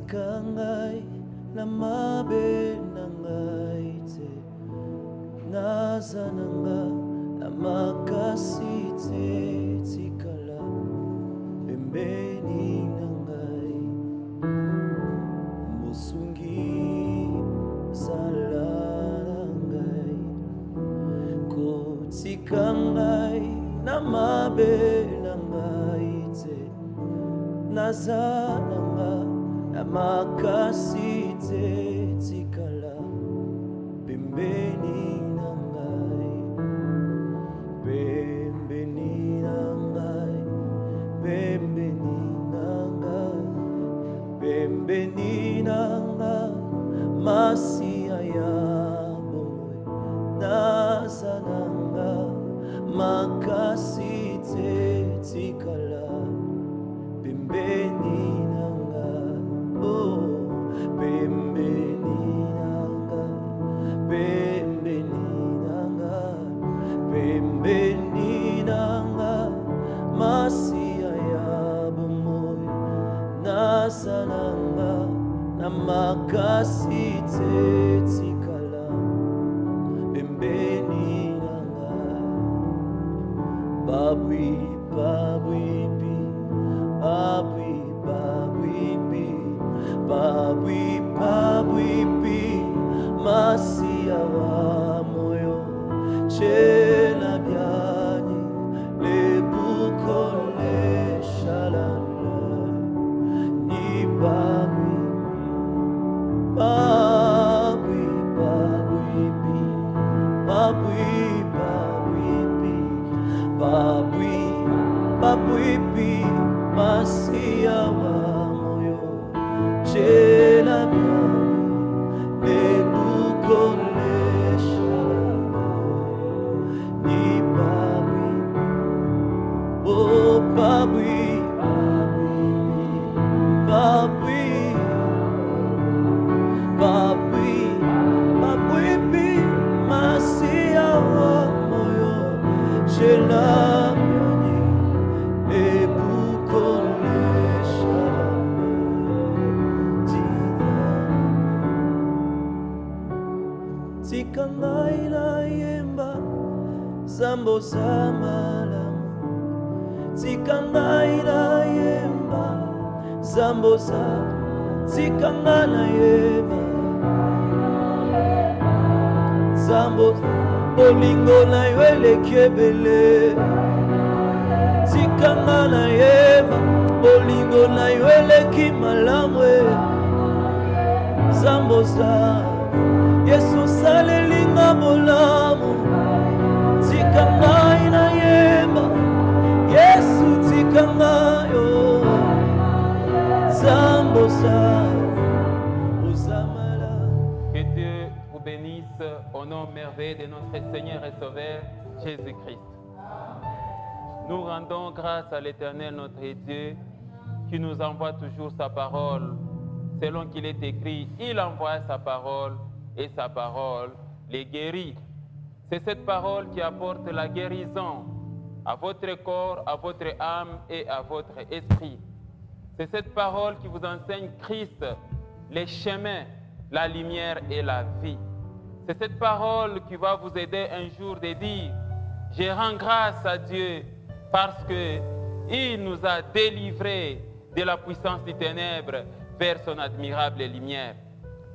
tika ngai na mabe na ngai te, naza na nga na makasi te, tikala pembeni na ngai, mosungi zala na ngai, kotika ngai na mabe na ngai te, naza na nga na makasi te, tikala pembeni na ngai, pembeni na ngai, pembeni na ngai, pembeni na ngai, masia ya bomoe, naza na nga makasi te, tikala pembeni na ngai, oh, pembeni na ngai, pembeni na ngai, pembeni na ngai, masia ya bomoe, naza na nga na makasi te, tikala pembeni na ngai, babwi babwi pi, babwi babwi pi, babwi babwi pi, masia wa moyo, chela biani le bukole shalala, ni babwi babwi babwi pi, babwi babwi pi, babwi babwi pi, masia wa moyo, chela biani le bukole shalala, ni babwi, oh babwi babwi babwi babwi pi, masia wa moyo, chela biani le bukole shalala, tika ngai na yemba zambo za malamu, tika ngai na yemba zambo za, tika ngai na yemba zambo, bolingo na yo eleki ebele, tika ngai na yemba bolingo na yo eleki malamu, zambo za Yesu salelinga bolamu, tika ngai na yemba Yesu, tika ngai yo zambo za uzamala. Que Dieu vous bénisse au nom merveilleux de notre Seigneur et Sauveur Jésus-Christ. Nous rendons grâce à l'Éternel notre Dieu qui nous envoie toujours sa parole. Selon qu'il est écrit, il envoie sa parole et sa parole les guérit. C'est cette parole qui apporte la guérison à votre corps, à votre âme et à votre esprit. C'est cette parole qui vous enseigne Christ, les chemins, la lumière et la vie. C'est cette parole qui va vous aider un jour de dire, je rends grâce à Dieu parce qu'il nous a délivrés de la puissance des ténèbres vers son admirable lumière.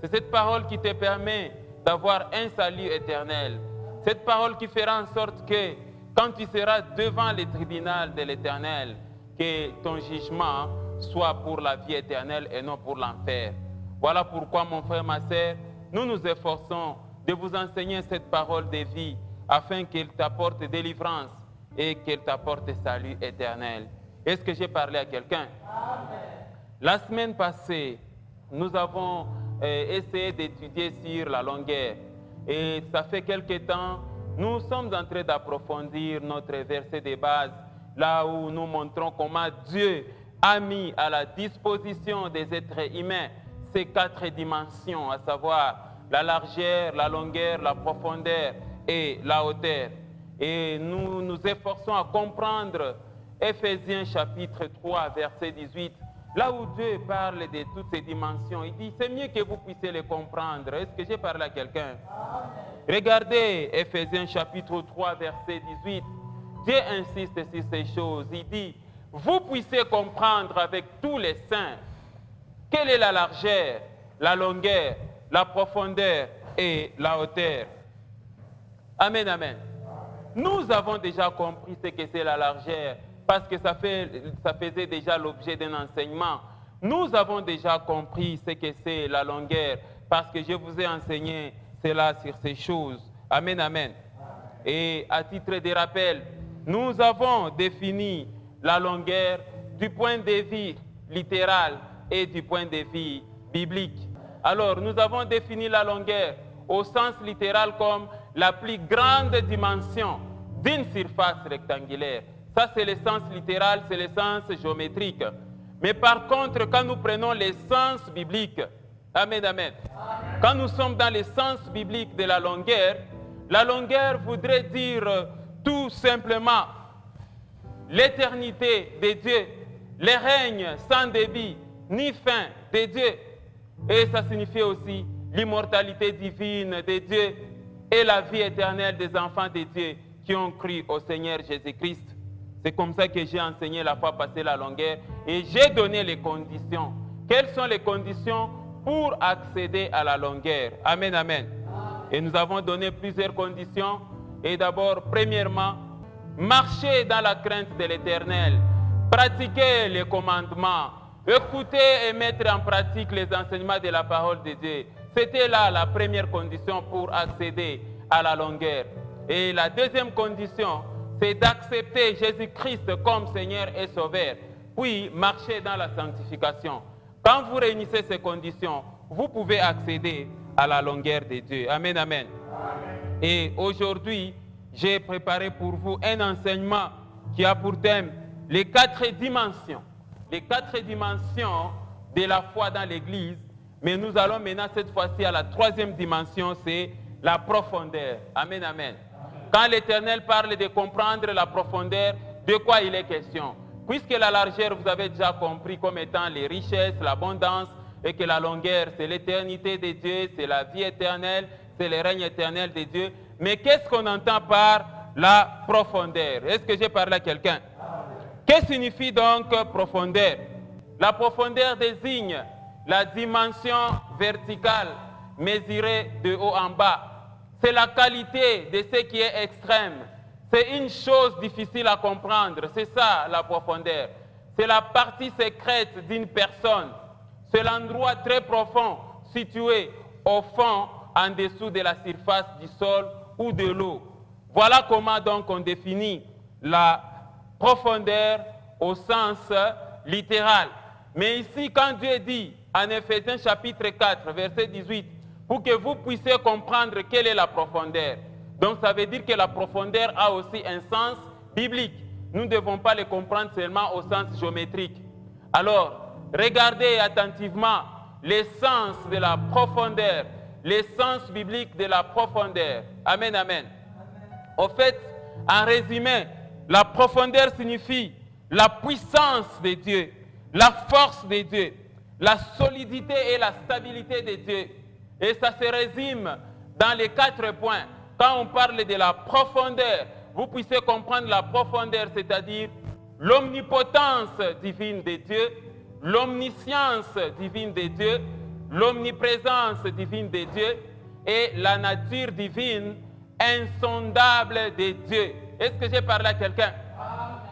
C'est cette parole qui te permet d'avoir un salut éternel. Cette parole qui fera en sorte que quand tu seras devant le tribunal de l'Éternel, que ton jugement soit pour la vie éternelle et non pour l'enfer. Voilà pourquoi, mon frère, ma sœur, nous nous efforçons de vous enseigner cette parole de vie afin qu'elle t'apporte délivrance et qu'elle t'apporte salut éternel. Est-ce que j'ai parlé à quelqu'un? La semaine passée, nous avons essayé d'étudier sur la longueur. Et ça fait quelque temps, nous sommes en train d'approfondir notre verset de base, là où nous montrons comment Dieu a mis à la disposition des êtres humains ces 4 dimensions, à savoir la largeur, la longueur, la profondeur et la hauteur. Et nous nous efforçons à comprendre Éphésiens chapitre 3, verset 18, Là où Dieu parle de toutes ces dimensions, il dit, c'est mieux que vous puissiez les comprendre. Est-ce que j'ai parlé à quelqu'un? Regardez Ephésiens chapitre 3, verset 18. Dieu insiste sur ces choses. Il dit, vous puissiez comprendre avec tous les saints quelle est la largeur, la longueur, la profondeur et la hauteur. Amen, amen. Nous avons déjà compris ce que c'est la largeur parce que ça faisait déjà l'objet d'un enseignement. Nous avons déjà compris ce que c'est la longueur parce que je vous ai enseigné cela sur ces choses. Amen, amen. Et à titre de rappel, nous avons défini la longueur du point de vue littéral et du point de vue biblique. Alors, nous avons défini la longueur au sens littéral comme la plus grande dimension d'une surface rectangulaire. Ça, c'est le sens littéral, c'est le sens géométrique. Mais par contre, quand nous prenons le sens biblique, amen, amen. Quand nous sommes dans le sens biblique de la longueur voudrait dire tout simplement l'éternité de Dieu, le règne sans début ni fin de Dieu. Et ça signifie aussi l'immortalité divine de Dieu et la vie éternelle des enfants de Dieu qui ont cru au Seigneur Jésus-Christ. C'est comme ça que j'ai enseigné la fois passée la longueur et j'ai donné les conditions. Quelles sont les conditions pour accéder à la longueur? Amen, amen. Et nous avons donné plusieurs conditions. Et d'abord, premièrement, marcher dans la crainte de l'Éternel, pratiquer les commandements, écouter et mettre en pratique les enseignements de la parole de Dieu. C'était là la première condition pour accéder à la longueur. Et la deuxième condition, c'est d'accepter Jésus-Christ comme Seigneur et Sauveur, puis marcher dans la sanctification. Quand vous réunissez ces conditions, vous pouvez accéder à la longueur de Dieu. Amen, amen. Et aujourd'hui, j'ai préparé pour vous un enseignement qui a pour thème les 4 dimensions. Les 4 dimensions de la foi dans l'Église. Mais nous allons maintenant cette fois-ci à la 3e dimension, c'est la profondeur. Amen, amen. Quand l'Éternel parle de comprendre la profondeur, de quoi il est question? Puisque la largeur, vous avez déjà compris comme étant les richesses, l'abondance, et que la longueur, c'est l'éternité de Dieu, c'est la vie éternelle, c'est le règne éternel de Dieu. Mais qu'est-ce qu'on entend par la profondeur? Est-ce que j'ai parlé à quelqu'un? Que signifie donc profondeur? La profondeur désigne la dimension verticale mesurée de haut en bas. C'est la qualité de ce qui est extrême. C'est une chose difficile à comprendre. C'est ça la profondeur. C'est la partie secrète d'une personne. C'est l'endroit très profond situé au fond, en dessous de la surface du sol ou de l'eau. Voilà comment donc on définit la profondeur au sens littéral. Mais ici, quand Dieu dit en Ephésiens chapitre 4, verset 18, pour que vous puissiez comprendre quelle est la profondeur. Donc ça veut dire que la profondeur a aussi un sens biblique. Nous ne devons pas le comprendre seulement au sens géométrique. Alors, regardez attentivement l'essence de la profondeur, l'essence biblique de la profondeur. Amen, amen. Au fait, en résumé, la profondeur signifie la puissance de Dieu, la force de Dieu, la solidité et la stabilité de Dieu. Et ça se résume dans les 4 points. Quand on parle de la profondeur, vous puissiez comprendre la profondeur, c'est-à-dire l'omnipotence divine de Dieu, l'omniscience divine de Dieu, l'omniprésence divine de Dieu et la nature divine insondable de Dieu. Est-ce que j'ai parlé à quelqu'un?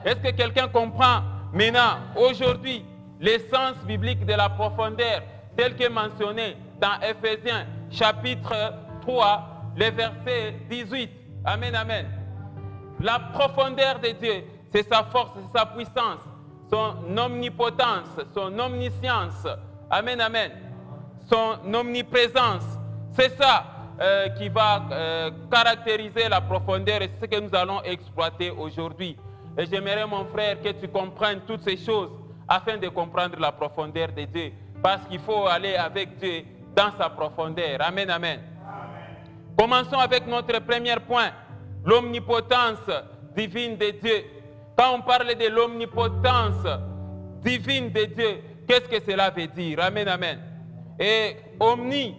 Est-ce que quelqu'un comprend maintenant, aujourd'hui, l'essence biblique de la profondeur, telle que mentionnée dans Ephésiens chapitre 3, le verset 18. Amen, amen. La profondeur de Dieu, c'est sa force, c'est sa puissance, son omnipotence, son omniscience. Amen, amen. Son omniprésence. C'est ça qui va caractériser la profondeur et c'est ce que nous allons exploiter aujourd'hui. Et j'aimerais, mon frère, que tu comprennes toutes ces choses afin de comprendre la profondeur de Dieu. Parce qu'il faut aller avec Dieu dans sa profondeur. Amen, amen. Commençons avec notre premier point, l'omnipotence divine de Dieu. Quand on parle de l'omnipotence divine de Dieu, Qu'est-ce que cela veut dire? Amen, amen. Et omni,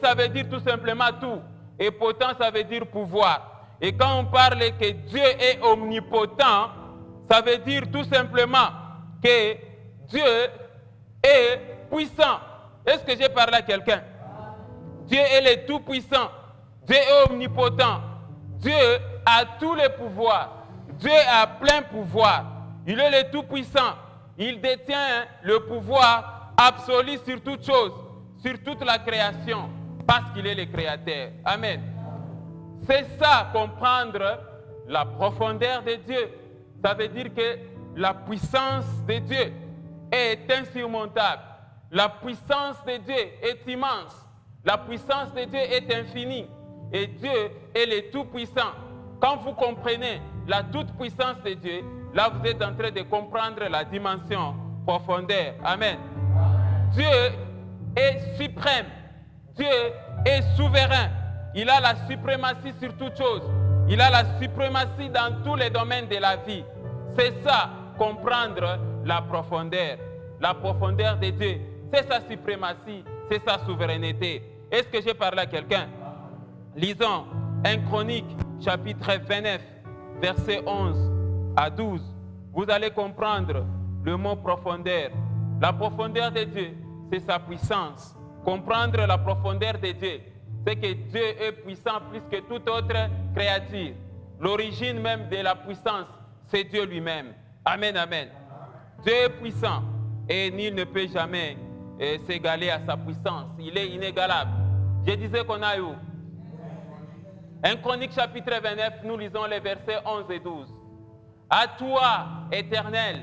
ça veut dire tout simplement tout. Et potent, ça veut dire pouvoir. Et quand on parle que Dieu est omnipotent, ça veut dire tout simplement que Dieu est puissant. Est-ce que j'ai parlé à quelqu'un? Dieu est le tout-puissant. Dieu est omnipotent. Dieu a tous les pouvoirs. Dieu a plein pouvoir. Il est le tout-puissant. Il détient le pouvoir absolu sur toute chose, sur toute la création, parce qu'il est le créateur. Amen. C'est ça, comprendre la profondeur de Dieu. Ça veut dire que la puissance de Dieu est insurmontable. La puissance de Dieu est immense. La puissance de Dieu est infinie. Et Dieu est le tout-puissant. Quand vous comprenez la toute-puissance de Dieu, là vous êtes en train de comprendre la dimension profondeur. Amen. Dieu est suprême. Dieu est souverain. Il a la suprématie sur toute chose. Il a la suprématie dans tous les domaines de la vie. C'est ça, comprendre la profondeur. La profondeur de Dieu, c'est sa suprématie, c'est sa souveraineté. Est-ce que j'ai parlé à quelqu'un? Lisons 1 Chronique, chapitre 29, versets 11 à 12. Vous allez comprendre le mot profondeur. La profondeur de Dieu, c'est sa puissance. Comprendre la profondeur de Dieu, c'est que Dieu est puissant plus que toute autre créature. L'origine même de la puissance, c'est Dieu lui-même. Amen, amen. Dieu est puissant et nul ne peut jamais s'égaler à sa puissance. Il est inégalable. Je disais qu'on a eu 1 Chronique chapitre 29, nous lisons les versets 11 et 12. À toi, Éternel,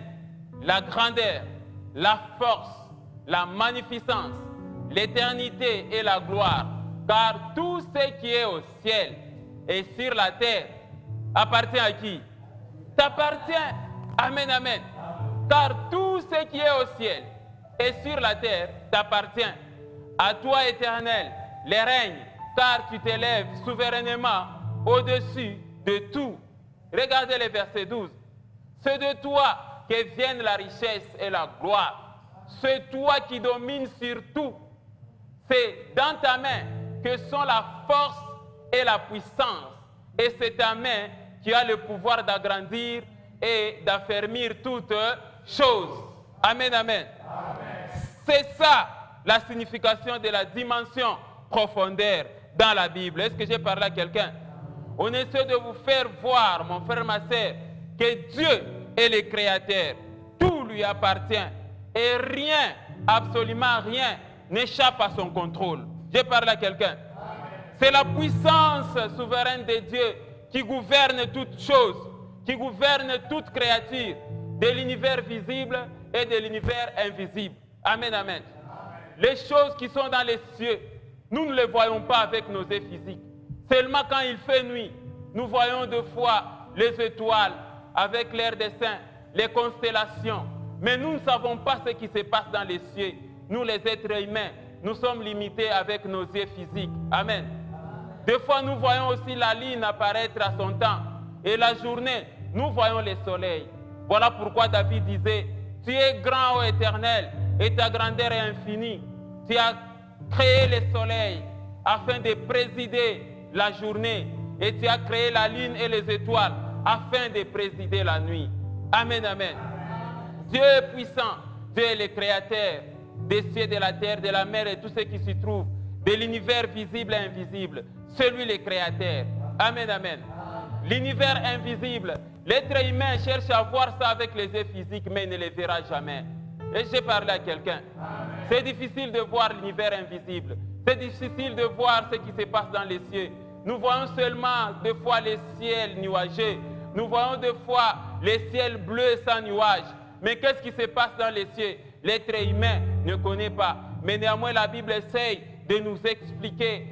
la grandeur, la force, la magnificence, l'éternité et la gloire, car tout ce qui est au ciel et sur la terre appartient à qui? T'appartient. Amen, amen. Car tout ce qui est au ciel et sur la terre t'appartient. À toi, Éternel, les règnes, car tu t'élèves souverainement au-dessus de tout. Regardez le verset 12. C'est de toi que viennent la richesse et la gloire. C'est toi qui domines sur tout. C'est dans ta main que sont la force et la puissance. Et c'est ta main qui a le pouvoir d'agrandir et d'affermir toutes choses. Amen, amen. C'est ça la signification de la dimension profondeur dans la Bible. Est-ce que j'ai parlé à quelqu'un? On essaie de vous faire voir, mon frère, ma soeur, que Dieu est le créateur. Tout lui appartient. Et rien, absolument rien, n'échappe à son contrôle. J'ai parlé à quelqu'un? C'est la puissance souveraine de Dieu qui gouverne toutes choses, qui gouverne toute créature, de l'univers visible et de l'univers invisible. Amen, amen. Les choses qui sont dans les cieux, nous ne les voyons pas avec nos yeux physiques. Seulement quand il fait nuit, nous voyons deux fois les étoiles avec l'air des saints, les constellations. Mais nous ne savons pas ce qui se passe dans les cieux. Nous, les êtres humains, nous sommes limités avec nos yeux physiques. Amen. Des fois, nous voyons aussi la lune apparaître à son temps. Et la journée, nous voyons le soleil. Voilà pourquoi David disait, tu es grand, ô Éternel, et ta grandeur est infinie. Tu as créé le soleil afin de présider la journée. Et tu as créé la lune et les étoiles afin de présider la nuit. Amen, amen. Dieu est puissant. Dieu est le créateur des cieux, de la terre, de la mer et tout ce qui s'y trouve, de l'univers visible et invisible. C'est lui le créateur. Amen, amen. L'univers invisible, l'être humain cherche à voir ça avec les yeux physiques, mais il ne le verra jamais. Et j'ai parlé à quelqu'un. C'est difficile de voir l'univers invisible. C'est difficile de voir ce qui se passe dans les cieux. Nous voyons seulement des fois les ciels nuageux. Nous voyons des fois les ciels bleus sans nuages. Mais qu'est-ce qui se passe dans les cieux? L'être humain ne connaît pas. Mais néanmoins, la Bible essaye de nous expliquer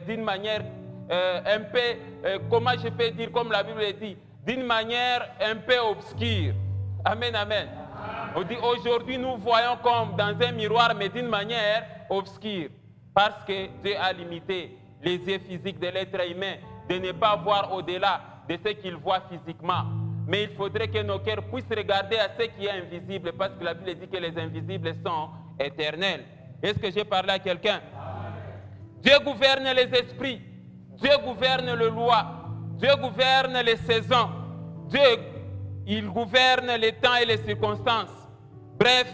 d'une manière un peu, comment je peux dire, comme la Bible dit, d'une manière un peu obscure. Amen, amen. On dit aujourd'hui nous voyons comme dans un miroir, mais d'une manière obscure. Parce que Dieu a limité les yeux physiques de l'être humain de ne pas voir au-delà de ce qu'il voit physiquement. mais il faudrait que nos cœurs puissent regarder à ce qui est invisible, parce que la Bible dit que les invisibles sont éternels. Est-ce que j'ai parlé à quelqu'un? Dieu gouverne les esprits, Dieu gouverne les lois, Dieu gouverne les saisons, Dieu, il gouverne les temps et les circonstances. Bref,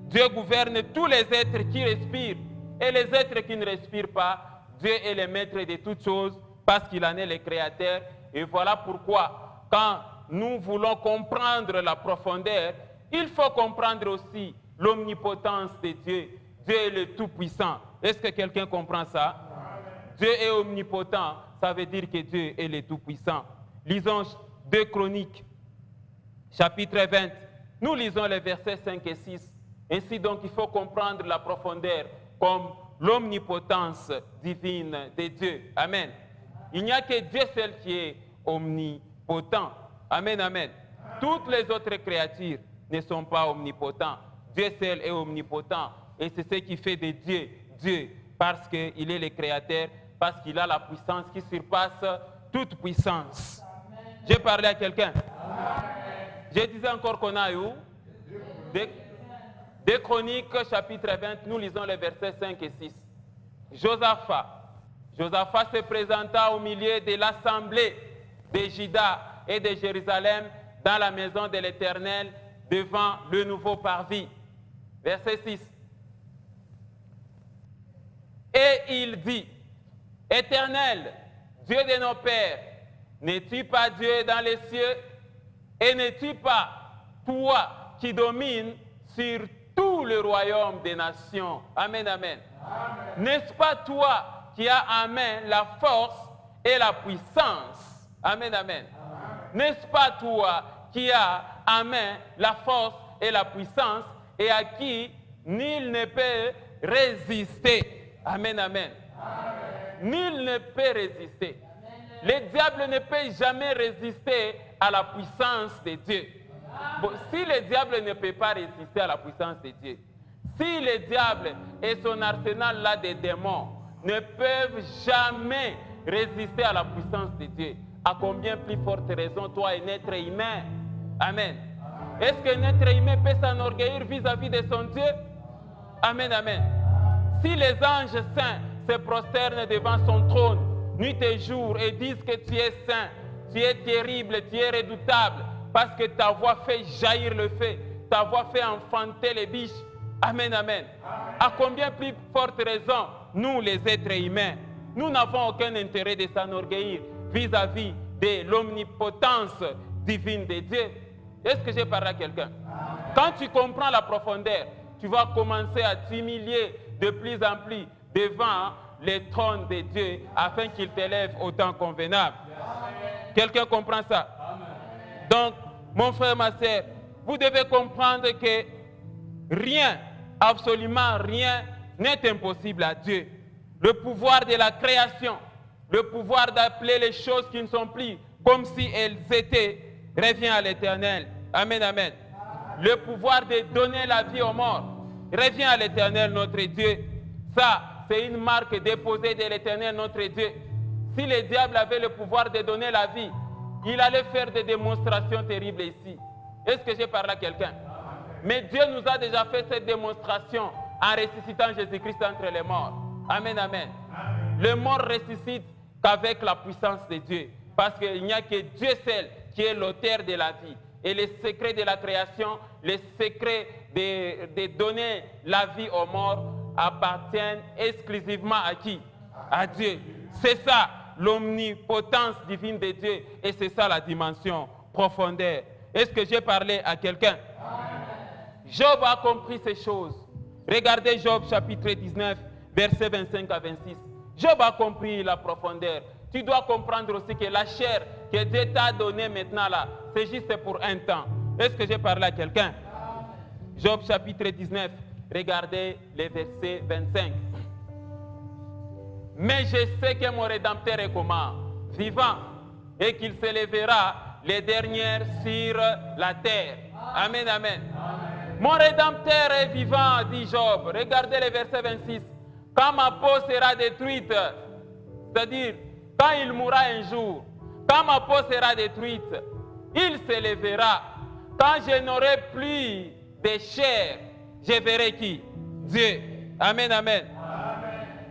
Dieu gouverne tous les êtres qui respirent et les êtres qui ne respirent pas. Dieu est le maître de toutes choses parce qu'il en est le créateur. Et voilà pourquoi, quand nous voulons comprendre la profondeur, il faut comprendre aussi l'omnipotence de Dieu. Dieu est le Tout-Puissant. Est-ce que quelqu'un comprend ça? Dieu est omnipotent, ça veut dire que Dieu est le Tout-Puissant. Lisons 2 Chroniques, chapitre 20. Nous lisons les versets 5 et 6. Ainsi donc, il faut comprendre la profondeur comme l'omnipotence divine de Dieu. Amen. Il n'y a que Dieu seul qui est omnipotent. Amen, amen. Toutes les autres créatures ne sont pas omnipotents. Dieu seul est omnipotent. Et c'est ce qui fait de Dieu, Dieu, parce qu'il est le créateur, parce qu'il a la puissance qui surpasse toute puissance. J'ai parlé à quelqu'un. Je disais encore qu'on a eu des Chroniques, chapitre 20, nous lisons les versets 5 et 6. Josaphat se présenta au milieu de l'assemblée de Juda et de Jérusalem dans la maison de l'Éternel devant le nouveau parvis. Verset 6. Et il dit, Éternel, Dieu de nos pères, n'es-tu pas Dieu dans les cieux? Et n'es-tu pas toi qui domines sur tout le royaume des nations? Amen, amen. N'est-ce pas toi qui as en main la force et la puissance? Amen, amen. N'est-ce pas toi qui as en main la force et la puissance et à qui nul ne peut résister? Amen, amen. Nul ne peut résister. Le diable ne peut jamais résister à la puissance de Dieu. Bon, si le diable ne peut pas résister à la puissance de Dieu, si le diable et son arsenal là des démons ne peuvent jamais résister à la puissance de Dieu, à combien plus forte raison toi un être humain? Amen. Est-ce qu'un être humain peut s'enorgueillir vis-à-vis de son Dieu? Amen, amen. Si les anges saints se prosternent devant son trône nuit et jour et disent que tu es saint, tu es terrible, tu es redoutable, parce que ta voix fait jaillir le feu, ta voix fait enfanter les biches. Amen, amen. À combien plus forte raison, nous les êtres humains, nous n'avons aucun intérêt de s'enorgueillir vis-à-vis de l'omnipotence divine de Dieu. Est-ce que j'ai parlé à quelqu'un? Quand tu comprends la profondeur, tu vas commencer à t'humilier de plus en plus devant les trônes de Dieu afin qu'il t'élève au temps convenable. Quelqu'un comprend ça? Donc, mon frère, ma soeur, vous devez comprendre que rien, absolument rien, n'est impossible à Dieu. Le pouvoir de la création, le pouvoir d'appeler les choses qui ne sont plus comme si elles étaient, revient à l'Éternel. Amen, amen. Le pouvoir de donner la vie aux morts revient à l'Éternel, notre Dieu. Ça, c'est une marque déposée de l'Éternel, notre Dieu. Si le diable avait le pouvoir de donner la vie, il allait faire des démonstrations terribles ici. Est-ce que j'ai parlé à quelqu'un? Mais Dieu nous a déjà fait cette démonstration en ressuscitant Jésus-Christ entre les morts. Amen, amen. Le mort ressuscite qu'avec la puissance de Dieu. Parce qu'il n'y a que Dieu seul qui est l'auteur de la vie. Et les secrets de la création, les secrets de donner la vie aux morts appartiennent exclusivement à qui? À Dieu. C'est ça l'omnipotence divine de Dieu. Et c'est ça la dimension profondeur. Est-ce que j'ai parlé à quelqu'un? Job a compris ces choses. Regardez Job chapitre 19, versets 25 à 26. Job a compris la profondeur. Tu dois comprendre aussi que la chair que Dieu t'a donnée maintenant là, c'est juste pour un temps. Est-ce que j'ai parlé à quelqu'un? Job chapitre 19, regardez les versets 25. Mais je sais que mon Rédempteur est comment? Vivant, et qu'il s'élèvera les dernières sur la terre. Amen, amen. Mon Rédempteur est vivant, dit Job. Regardez le verset 26. Quand ma peau sera détruite, c'est-à-dire quand il mourra un jour, quand ma peau sera détruite, il s'élèvera. Quand je n'aurai plus de chair, je verrai qui? Dieu. Amen, amen.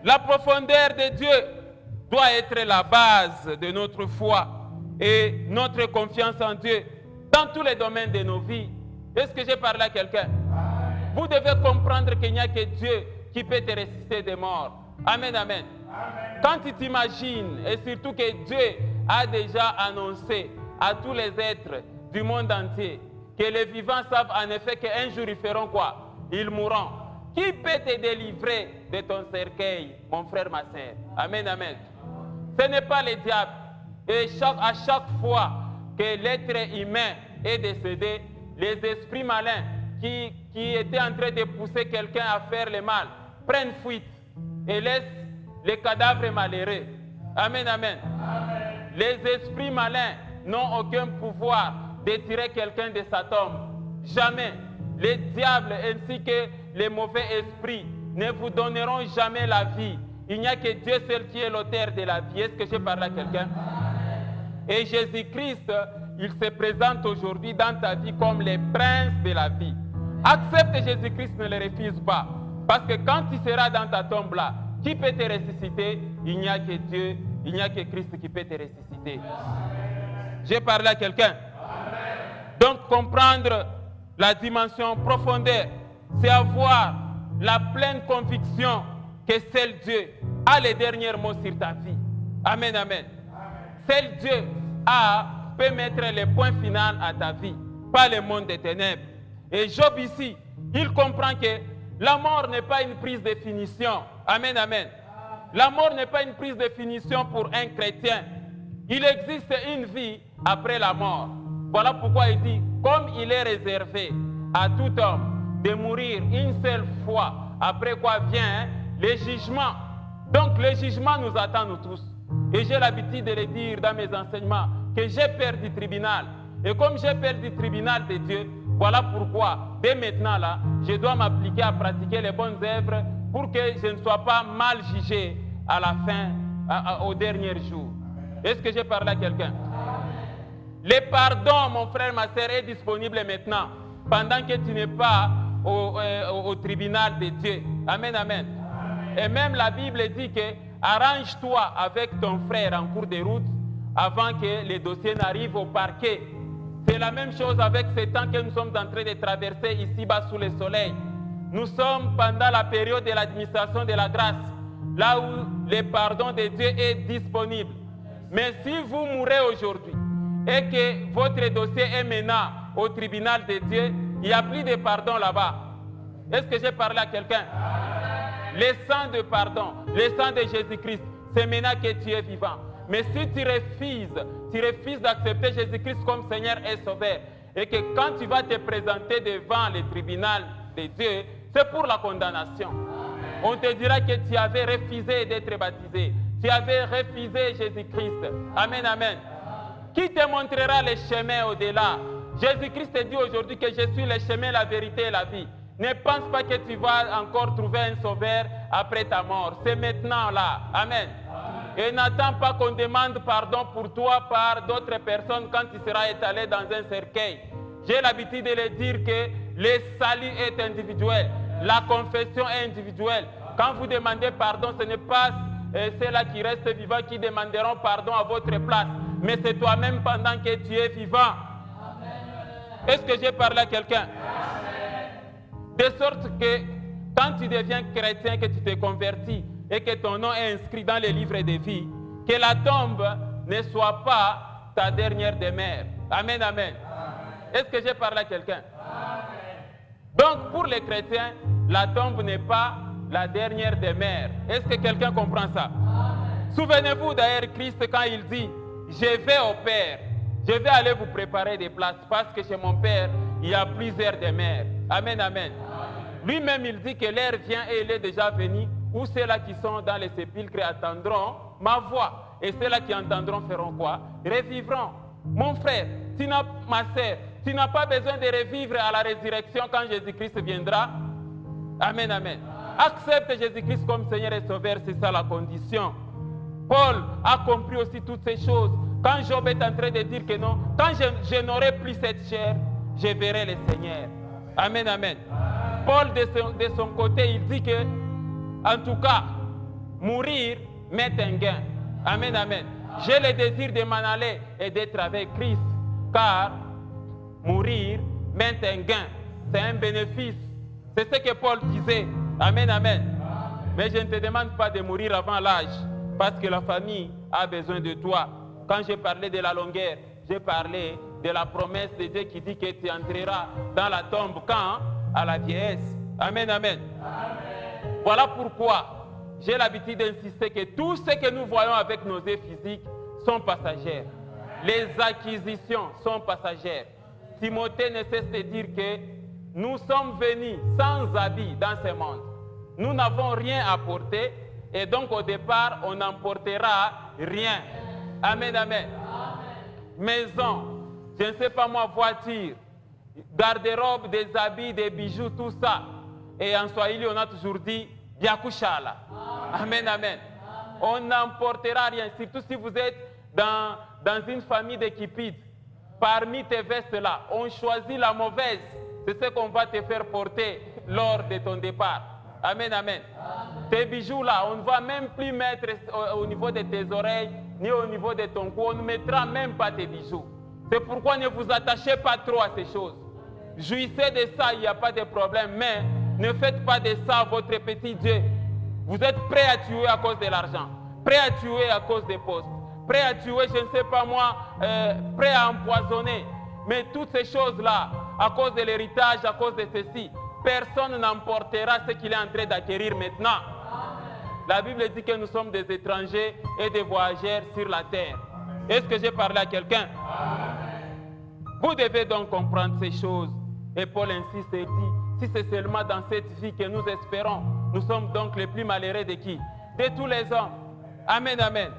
La profondeur de Dieu doit être la base de notre foi et notre confiance en Dieu dans tous les domaines de nos vies. Est-ce que j'ai parlé à quelqu'un? Vous devez comprendre qu'il n'y a que Dieu qui peut te ressusciter des morts. Amen, amen. Quand tu t'imagines, et surtout que Dieu a déjà annoncé à tous les êtres du monde entier que les vivants savent en effet qu'un jour ils feront quoi? Ils mourront. Qui peut te délivrer de ton cercueil, mon frère, ma sœur? Amen, amen. Ce n'est pas le diable. Et à chaque fois que l'être humain est décédé, les esprits malins qui étaient en train de pousser quelqu'un à faire le mal prennent fuite et laissent les cadavres malheureux. Amen, amen. Les esprits malins n'ont aucun pouvoir de tirer quelqu'un de sa tombe. Jamais. Les diables ainsi que les mauvais esprits ne vous donneront jamais la vie. Il n'y a que Dieu seul qui est l'auteur de la vie. Est-ce que je parle à quelqu'un? Et Jésus-Christ, il se présente aujourd'hui dans ta vie comme le prince de la vie. Accepte Jésus-Christ, ne le refuse pas. Parce que quand tu seras dans ta tombe là, qui peut te ressusciter? Il n'y a que Dieu, il n'y a que Christ qui peut te ressusciter. J'ai parlé à quelqu'un. Donc comprendre la dimension profondeur, c'est avoir la pleine conviction que seul Dieu a les derniers mots sur ta vie. Amen, amen. Seul Dieu peut mettre le point final à ta vie, pas le monde des ténèbres. Et Job ici, il comprend que la mort n'est pas une prise de finition. Amen, amen. La mort n'est pas une prise de finition pour un chrétien. Il existe une vie après la mort. Voilà pourquoi il dit, comme il est réservé à tout homme de mourir une seule fois, après quoi vient le jugement. Donc le jugement nous attend nous tous. Et j'ai l'habitude de le dire dans mes enseignements, que j'ai peur du tribunal. Et comme j'ai peur du tribunal de Dieu, voilà pourquoi, dès maintenant là, je dois m'appliquer à pratiquer les bonnes œuvres pour que je ne sois pas mal jugé à la fin, au dernier jour. Est-ce que j'ai parlé à quelqu'un? Le pardon, mon frère, ma sœur, est disponible maintenant, pendant que tu n'es pas au tribunal de Dieu. Amen, amen. Et même la Bible dit que arrange-toi avec ton frère en cours de route avant que les dossiers n'arrivent au parquet. C'est la même chose avec ces temps que nous sommes en train de traverser ici-bas sous le soleil. Nous sommes pendant la période de l'administration de la grâce, là où le pardon de Dieu est disponible. Mais si vous mourrez aujourd'hui et que votre dossier est maintenant au tribunal de Dieu, il n'y a plus de pardon là-bas. Est-ce que j'ai parlé à quelqu'un? Le sang de pardon, le sang de Jésus-Christ, c'est maintenant que tu es vivant. Mais si tu refuses d'accepter Jésus-Christ comme Seigneur et Sauveur, et que quand tu vas te présenter devant le tribunal de Dieu, c'est pour la condamnation. On te dira que tu avais refusé d'être baptisé, tu avais refusé Jésus-Christ. Amen, amen. Qui te montrera le chemin au-delà? Jésus-Christ te dit aujourd'hui que je suis le chemin, la vérité et la vie. Ne pense pas que tu vas encore trouver un sauveur après ta mort. C'est maintenant là. Amen. Et n'attends pas qu'on demande pardon pour toi par d'autres personnes quand tu seras étalé dans un cercueil. J'ai l'habitude de le dire que le salut est individuel. La confession est individuelle. Quand vous demandez pardon, ce n'est pas ceux-là qui restent vivants qui demanderont pardon à votre place. Mais c'est toi-même pendant que tu es vivant. Est-ce que j'ai parlé à quelqu'un? De sorte que quand tu deviens chrétien, que tu te convertis et que ton nom est inscrit dans les livres de vie, que la tombe ne soit pas ta dernière demeure. Amen, amen. Est-ce que j'ai parlé à quelqu'un? Donc pour les chrétiens, la tombe n'est pas la dernière demeure. Est-ce que quelqu'un comprend ça? Souvenez-vous d'ailleurs Christ quand il dit, je vais au Père, je vais aller vous préparer des places parce que chez mon Père, il y a plusieurs demeures. Amen, amen. Lui-même, il dit que l'heure vient et il est déjà venu où ceux-là qui sont dans les sépulcres attendront ma voix. Et ceux-là qui entendront feront quoi? Revivront. Mon frère, ma sœur, tu n'as pas besoin de revivre à la résurrection quand Jésus-Christ viendra. Amen, amen. Accepte Jésus-Christ comme Seigneur et Sauveur, c'est ça la condition. Paul a compris aussi toutes ces choses Quand Job est en train de dire que non, quand je n'aurai plus cette chair, je verrai le Seigneur. Amen, amen. Paul, de son côté, il dit que, en tout cas, mourir m'est un gain. Amen, amen. J'ai le désir de m'en aller et d'être avec Christ, car mourir m'est un gain. C'est un bénéfice. C'est ce que Paul disait. Amen, amen. Mais je ne te demande pas de mourir avant l'âge, parce que la famille a besoin de toi. Quand j'ai parlé de la longueur, j'ai parlé de la promesse de Dieu qui dit que tu entreras dans la tombe quand? À la vieillesse. Amen, amen. Amen. Voilà pourquoi j'ai l'habitude d'insister que tout ce que nous voyons avec nos yeux physiques sont passagers. Les acquisitions sont passagères. Timothée ne cesse de dire que nous sommes venus sans habit dans ce monde. Nous n'avons rien à porter et donc au départ, on n'emportera rien. Amen, amen. Maison, je ne sais pas moi, voiture, garde-robe, des habits, des bijoux, tout ça. Et en Swahili, on a toujours dit Biakushala. Amen, amen. On n'emportera rien, surtout si vous êtes dans une famille de Kipides. Parmi tes vestes-là, on choisit la mauvaise. C'est ce qu'on va te faire porter lors de ton départ. Amen, amen. Tes bijoux-là, on ne va même plus mettre au niveau de tes oreilles, ni au niveau de ton cou. On ne mettra même pas tes bijoux. C'est pourquoi ne vous attachez pas trop à ces choses. Jouissez de ça, il n'y a pas de problème. Mais ne faites pas de ça votre petit Dieu. Vous êtes prêt à tuer à cause de l'argent, prêt à tuer à cause des postes, prêt à tuer, je ne sais pas moi, prêt à empoisonner. Mais toutes ces choses-là, à cause de l'héritage, à cause de ceci, personne n'emportera ce qu'il est en train d'acquérir maintenant. La Bible dit que nous sommes des étrangers et des voyageurs sur la terre. Est-ce que j'ai parlé à quelqu'un? Vous devez donc comprendre ces choses. Et Paul insiste et dit, si c'est seulement dans cette vie que nous espérons, nous sommes donc les plus malheureux de qui? De tous les hommes. Amen, amen.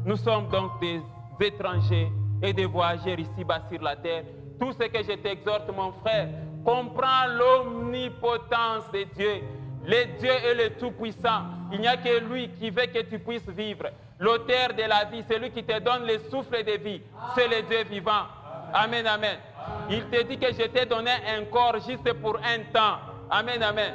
Nous sommes donc des étrangers et des voyageurs ici-bas sur la terre. Tout ce que je t'exhorte, mon frère, comprends l'omnipotence de Dieu. Le Dieu est le Tout-Puissant. Il n'y a que lui qui veut que tu puisses vivre. L'auteur de la vie, c'est lui qui te donne le souffle de vie. C'est le Dieu vivant. Amen, amen. Il te dit que je t'ai donné un corps juste pour un temps. Amen, amen.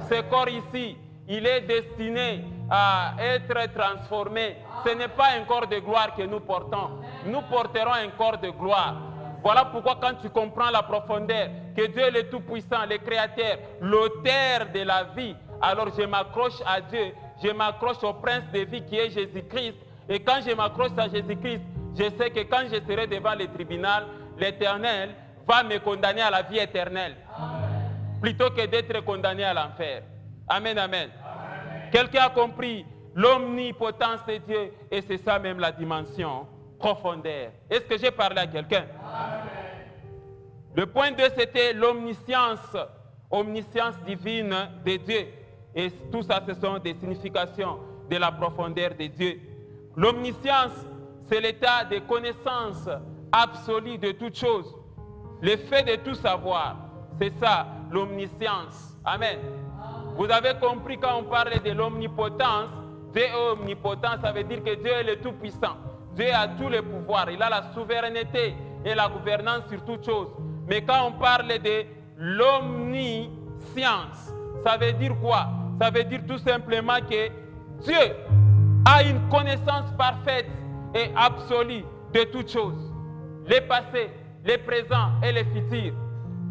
Ce corps ici, il est destiné à être transformé. Ce n'est pas un corps de gloire que nous portons. Nous porterons un corps de gloire. Voilà pourquoi quand tu comprends la profondeur, que Dieu est le Tout-Puissant, le Créateur, l'auteur de la vie, alors je m'accroche à Dieu, je m'accroche au Prince de vie qui est Jésus-Christ. Et quand je m'accroche à Jésus-Christ, je sais que quand je serai devant le tribunal, l'Éternel va me condamner à la vie éternelle. Amen. Plutôt que d'être condamné à l'enfer. Amen, amen. Quelqu'un a compris l'omnipotence de Dieu et c'est ça même la dimension profondeur. Est-ce que j'ai parlé à quelqu'un? Le point 2, c'était l'omniscience, omniscience divine de Dieu. Et tout ça, ce sont des significations de la profondeur de Dieu. L'omniscience, c'est l'état de connaissance absolue de toutes choses. Le fait de tout savoir, c'est ça, l'omniscience. Amen. Vous avez compris quand on parle de l'omnipotence, Dieu est omnipotent, ça veut dire que Dieu est le Tout-Puissant. Dieu a tous les pouvoirs, il a la souveraineté et la gouvernance sur toutes choses. Mais quand on parle de l'omniscience, ça veut dire quoi? Ça veut dire tout simplement que Dieu a une connaissance parfaite et absolue de toutes choses. Les passés, les présents et les futurs.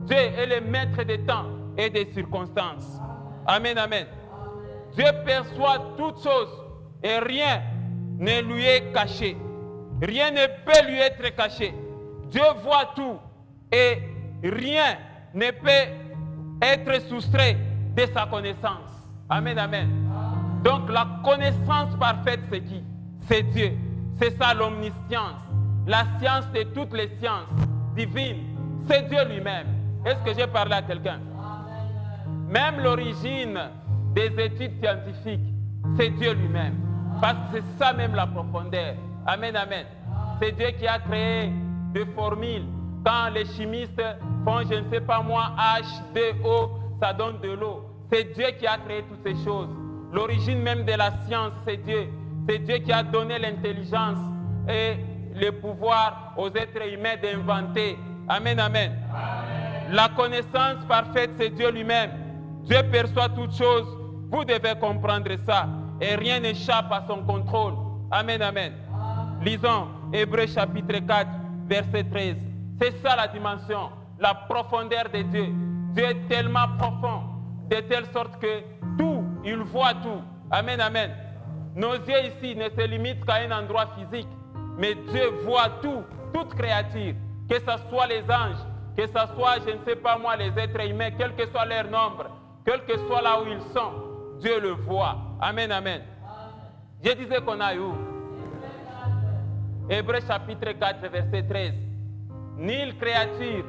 Dieu est le maître des temps et des circonstances. Amen, amen. Dieu perçoit toutes choses et rien ne lui est caché. Rien ne peut lui être caché. Dieu voit tout et rien ne peut être soustrait de sa connaissance. Amen, amen. Donc la connaissance parfaite, c'est qui? C'est Dieu. C'est ça l'omniscience. La science de toutes les sciences divines, c'est Dieu lui-même. Est-ce que j'ai parlé à quelqu'un? Même l'origine des études scientifiques, c'est Dieu lui-même. Parce que c'est ça même la profondeur. Amen, amen. C'est Dieu qui a créé des formules. Quand les chimistes font, je ne sais pas moi, H2O, ça donne de l'eau. C'est Dieu qui a créé toutes ces choses. L'origine même de la science, c'est Dieu. C'est Dieu qui a donné l'intelligence. Et le pouvoir aux êtres humains d'inventer. Amen, amen. La connaissance parfaite, c'est Dieu lui-même. Dieu perçoit toutes choses. Vous devez comprendre ça. Et rien n'échappe à son contrôle. Amen, amen. Lisons Hébreux chapitre 4, verset 13. C'est ça la dimension, la profondeur de Dieu. Dieu est tellement profond, de telle sorte que tout, il voit tout. Amen, amen. Nos yeux ici ne se limitent qu'à un endroit physique, mais Dieu voit tout, toute créature, que ce soit les anges, que ce soit, je ne sais pas moi, les êtres humains, quel que soit leur nombre, quel que soit là où ils sont, Dieu le voit. Amen, amen. Je disais qu'on a où? Hébreux chapitre 4, verset 13. Nulle créature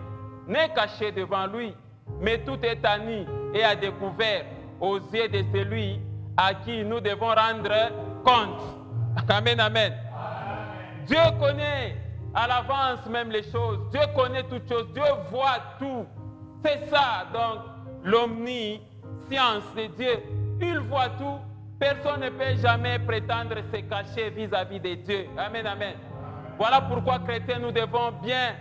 n'est cachée devant lui, mais tout est à nu et à découvert aux yeux de celui à qui nous devons rendre compte. Amen, amen. Dieu connaît à l'avance même les choses. Dieu connaît toutes choses. Dieu voit tout. C'est ça, donc, l'omniscience de Dieu. Il voit tout. Personne ne peut jamais prétendre se cacher vis-à-vis de Dieu. Amen, amen. Voilà pourquoi, chrétiens, nous devons bien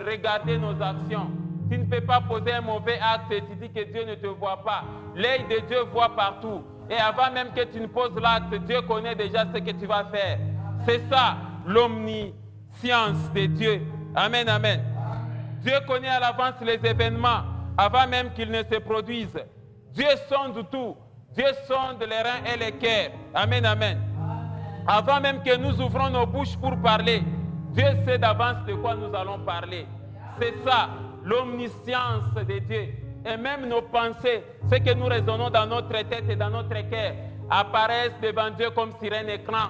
regarder nos actions. Tu ne peux pas poser un mauvais acte et tu dis que Dieu ne te voit pas. L'œil de Dieu voit partout. Et avant même que tu ne poses l'acte, Dieu connaît déjà ce que tu vas faire. C'est ça, l'omniscience de Dieu. Amen, amen. Dieu connaît à l'avance les événements, avant même qu'ils ne se produisent. Dieu sonde tout. Dieu sonde les reins et les cœurs. Amen, amen. Avant même que nous ouvrons nos bouches pour parler, Dieu sait d'avance de quoi nous allons parler. C'est ça, l'omniscience de Dieu. Et même nos pensées, ce que nous raisonnons dans notre tête et dans notre cœur, apparaissent devant Dieu comme sur un écran.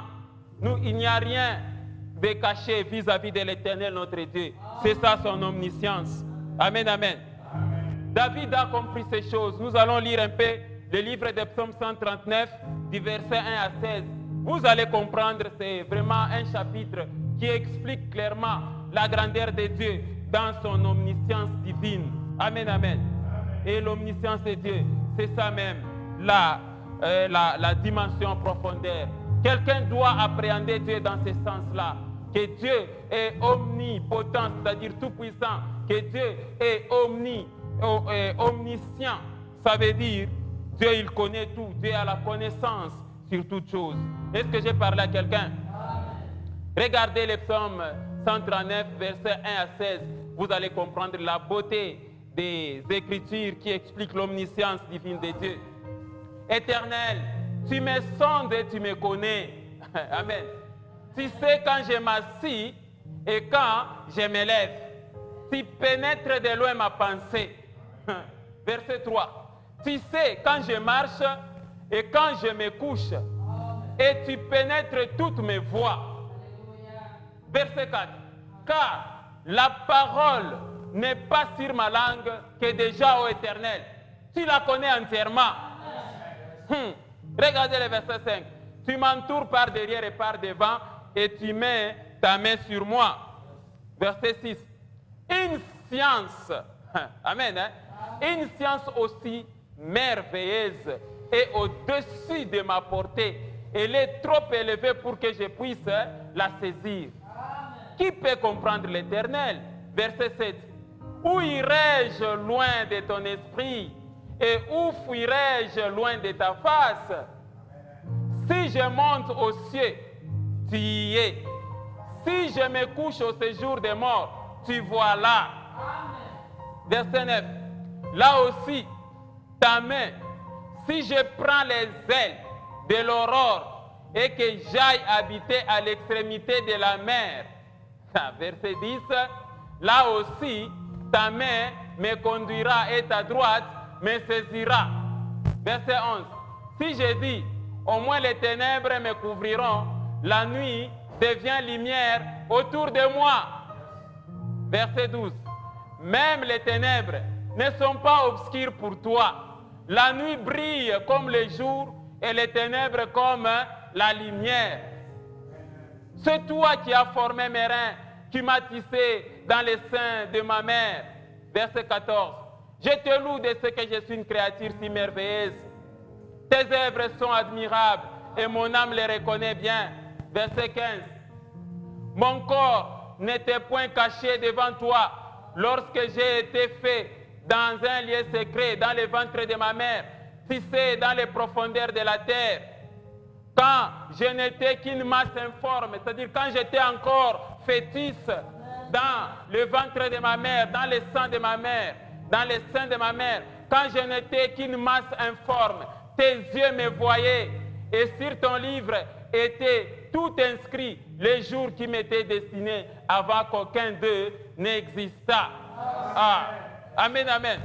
Il n'y a rien de caché vis-à-vis de l'Éternel, notre Dieu. C'est ça son omniscience. Amen, amen. David a compris ces choses. Nous allons lire un peu le livre de Psaume 139, du verset 1 à 16. Vous allez comprendre, c'est vraiment un chapitre qui explique clairement la grandeur de Dieu dans son omniscience divine. Amen, amen. Et l'omniscience de Dieu, c'est ça même, la dimension profondeur. Quelqu'un doit appréhender Dieu dans ce sens-là. Que Dieu est omnipotent, c'est-à-dire tout-puissant. Que Dieu est omniscient. Ça veut dire, Dieu, il connaît tout. Dieu a la connaissance sur toutes choses. Est-ce que j'ai parlé à quelqu'un? Regardez le psaume 139, versets 1 à 16. Vous allez comprendre la beauté des Écritures qui expliquent l'omniscience divine de Dieu. Éternel, tu me sondes et tu me connais. Amen. Tu sais quand je m'assis et quand je me lève. Tu pénètres de loin ma pensée. Verset 3. Tu sais quand je marche et quand je me couche. Et tu pénètres toutes mes voies. Verset 4. Car la parole n'est pas sur ma langue que déjà, ô Éternel. Tu la connais entièrement. Regardez le verset 5. Tu m'entoures par derrière et par devant et tu mets ta main sur moi. Verset 6. Une science, amen, hein? Une science aussi merveilleuse et au-dessus de ma portée. Elle est trop élevée pour que je puisse la saisir. Qui peut comprendre l'Éternel? Verset 7. Où irai-je loin de ton esprit et où fuirai-je loin de ta face? Si je monte aux cieux, tu y es. Si je me couche au séjour des morts, tu vois là. Verset 9. Là aussi, ta main, si je prends les ailes de l'aurore et que j'aille habiter à l'extrémité de la mer. Verset 10. Là aussi, ta main me conduira et ta droite me saisira. Verset 11. Si je dis, au moins les ténèbres me couvriront, la nuit devient lumière autour de moi. Verset 12. Même les ténèbres ne sont pas obscures pour toi. La nuit brille comme le jour et les ténèbres comme la lumière. C'est toi qui as formé mes reins, qui m'as tissé dans les seins de ma mère. Verset 14. Je te loue de ce que je suis une créature si merveilleuse. Tes œuvres sont admirables et mon âme les reconnaît bien. Verset 15. Mon corps n'était point caché devant toi lorsque j'ai été fait dans un lieu secret, dans le ventre de ma mère, tissé dans les profondeurs de la terre. Quand je n'étais qu'une masse informe, c'est-à-dire quand j'étais encore fœtus dans le ventre de ma mère, dans le sang de ma mère, dans les seins de ma mère, quand je n'étais qu'une masse informe, tes yeux me voyaient et sur ton livre était tout inscrit les jours qui m'étaient destinés avant qu'aucun d'eux n'existât. Ah. Amen, amen.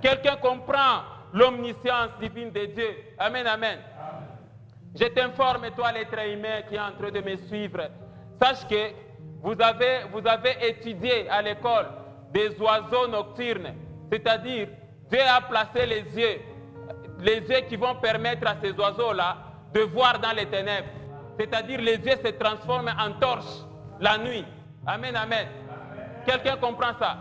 Quelqu'un comprend l'omniscience divine de Dieu. Amen, amen. Je t'informe, toi l'être humain qui est en train de me suivre, sache que vous avez étudié à l'école des oiseaux nocturnes, c'est-à-dire Dieu a placé les yeux qui vont permettre à ces oiseaux-là de voir dans les ténèbres, c'est-à-dire les yeux se transforment en torches la nuit. Amen, amen. Quelqu'un comprend ça?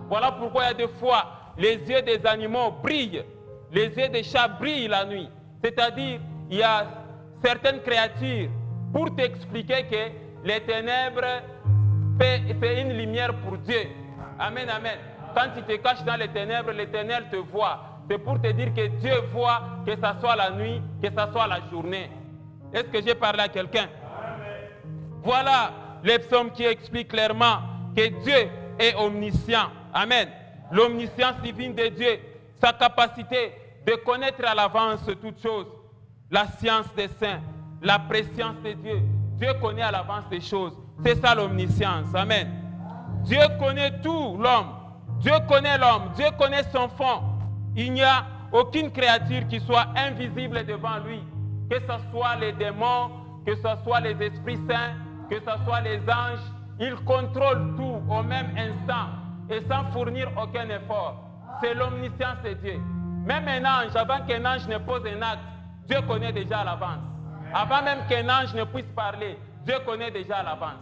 Voilà pourquoi il y a des fois, les yeux des animaux brillent, les yeux des chats brillent la nuit, c'est-à-dire il y a certaines créatures pour t'expliquer que les ténèbres fait une lumière pour Dieu. Amen, amen. Quand tu te caches dans les ténèbres, l'Éternel te voit. C'est pour te dire que Dieu voit, que ce soit la nuit, que ce soit la journée. Est-ce que j'ai parlé à quelqu'un? Voilà les psaumes qui expliquent clairement que Dieu est omniscient. Amen. L'omniscience divine de Dieu, sa capacité de connaître à l'avance toutes choses, la science des saints, la préscience de Dieu. Dieu connaît à l'avance des choses. C'est ça l'omniscience. Amen. Dieu connaît tout l'homme. Dieu connaît l'homme. Dieu connaît son fond. Il n'y a aucune créature qui soit invisible devant lui. Que ce soit les démons, que ce soit les esprits saints, que ce soit les anges. Il contrôle tout au même instant et sans fournir aucun effort. C'est l'omniscience de Dieu. Même un ange, avant qu'un ange ne pose un acte, Dieu connaît déjà à l'avance. Avant même qu'un ange ne puisse parler, Dieu connaît déjà à l'avance.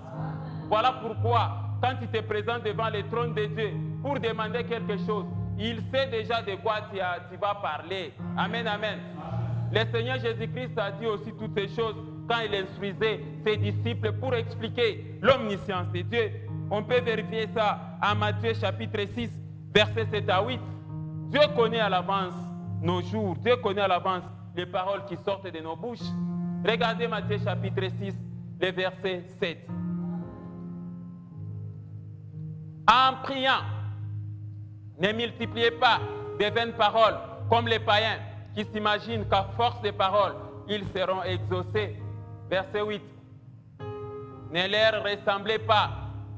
Voilà pourquoi, quand tu te présentes devant le trône de Dieu pour demander quelque chose, il sait déjà de quoi tu vas parler. Amen, amen. Le Seigneur Jésus-Christ a dit aussi toutes ces choses quand il instruisait ses disciples pour expliquer l'omniscience de Dieu. On peut vérifier ça en Matthieu chapitre 6, versets 7 à 8. Dieu connaît à l'avance nos jours. Dieu connaît à l'avance les paroles qui sortent de nos bouches. Regardez Matthieu chapitre 6, le verset 7. En priant, ne multipliez pas de vaines paroles comme les païens qui s'imaginent qu'à force de paroles, ils seront exaucés. Verset 8. Ne leur ressemblez pas,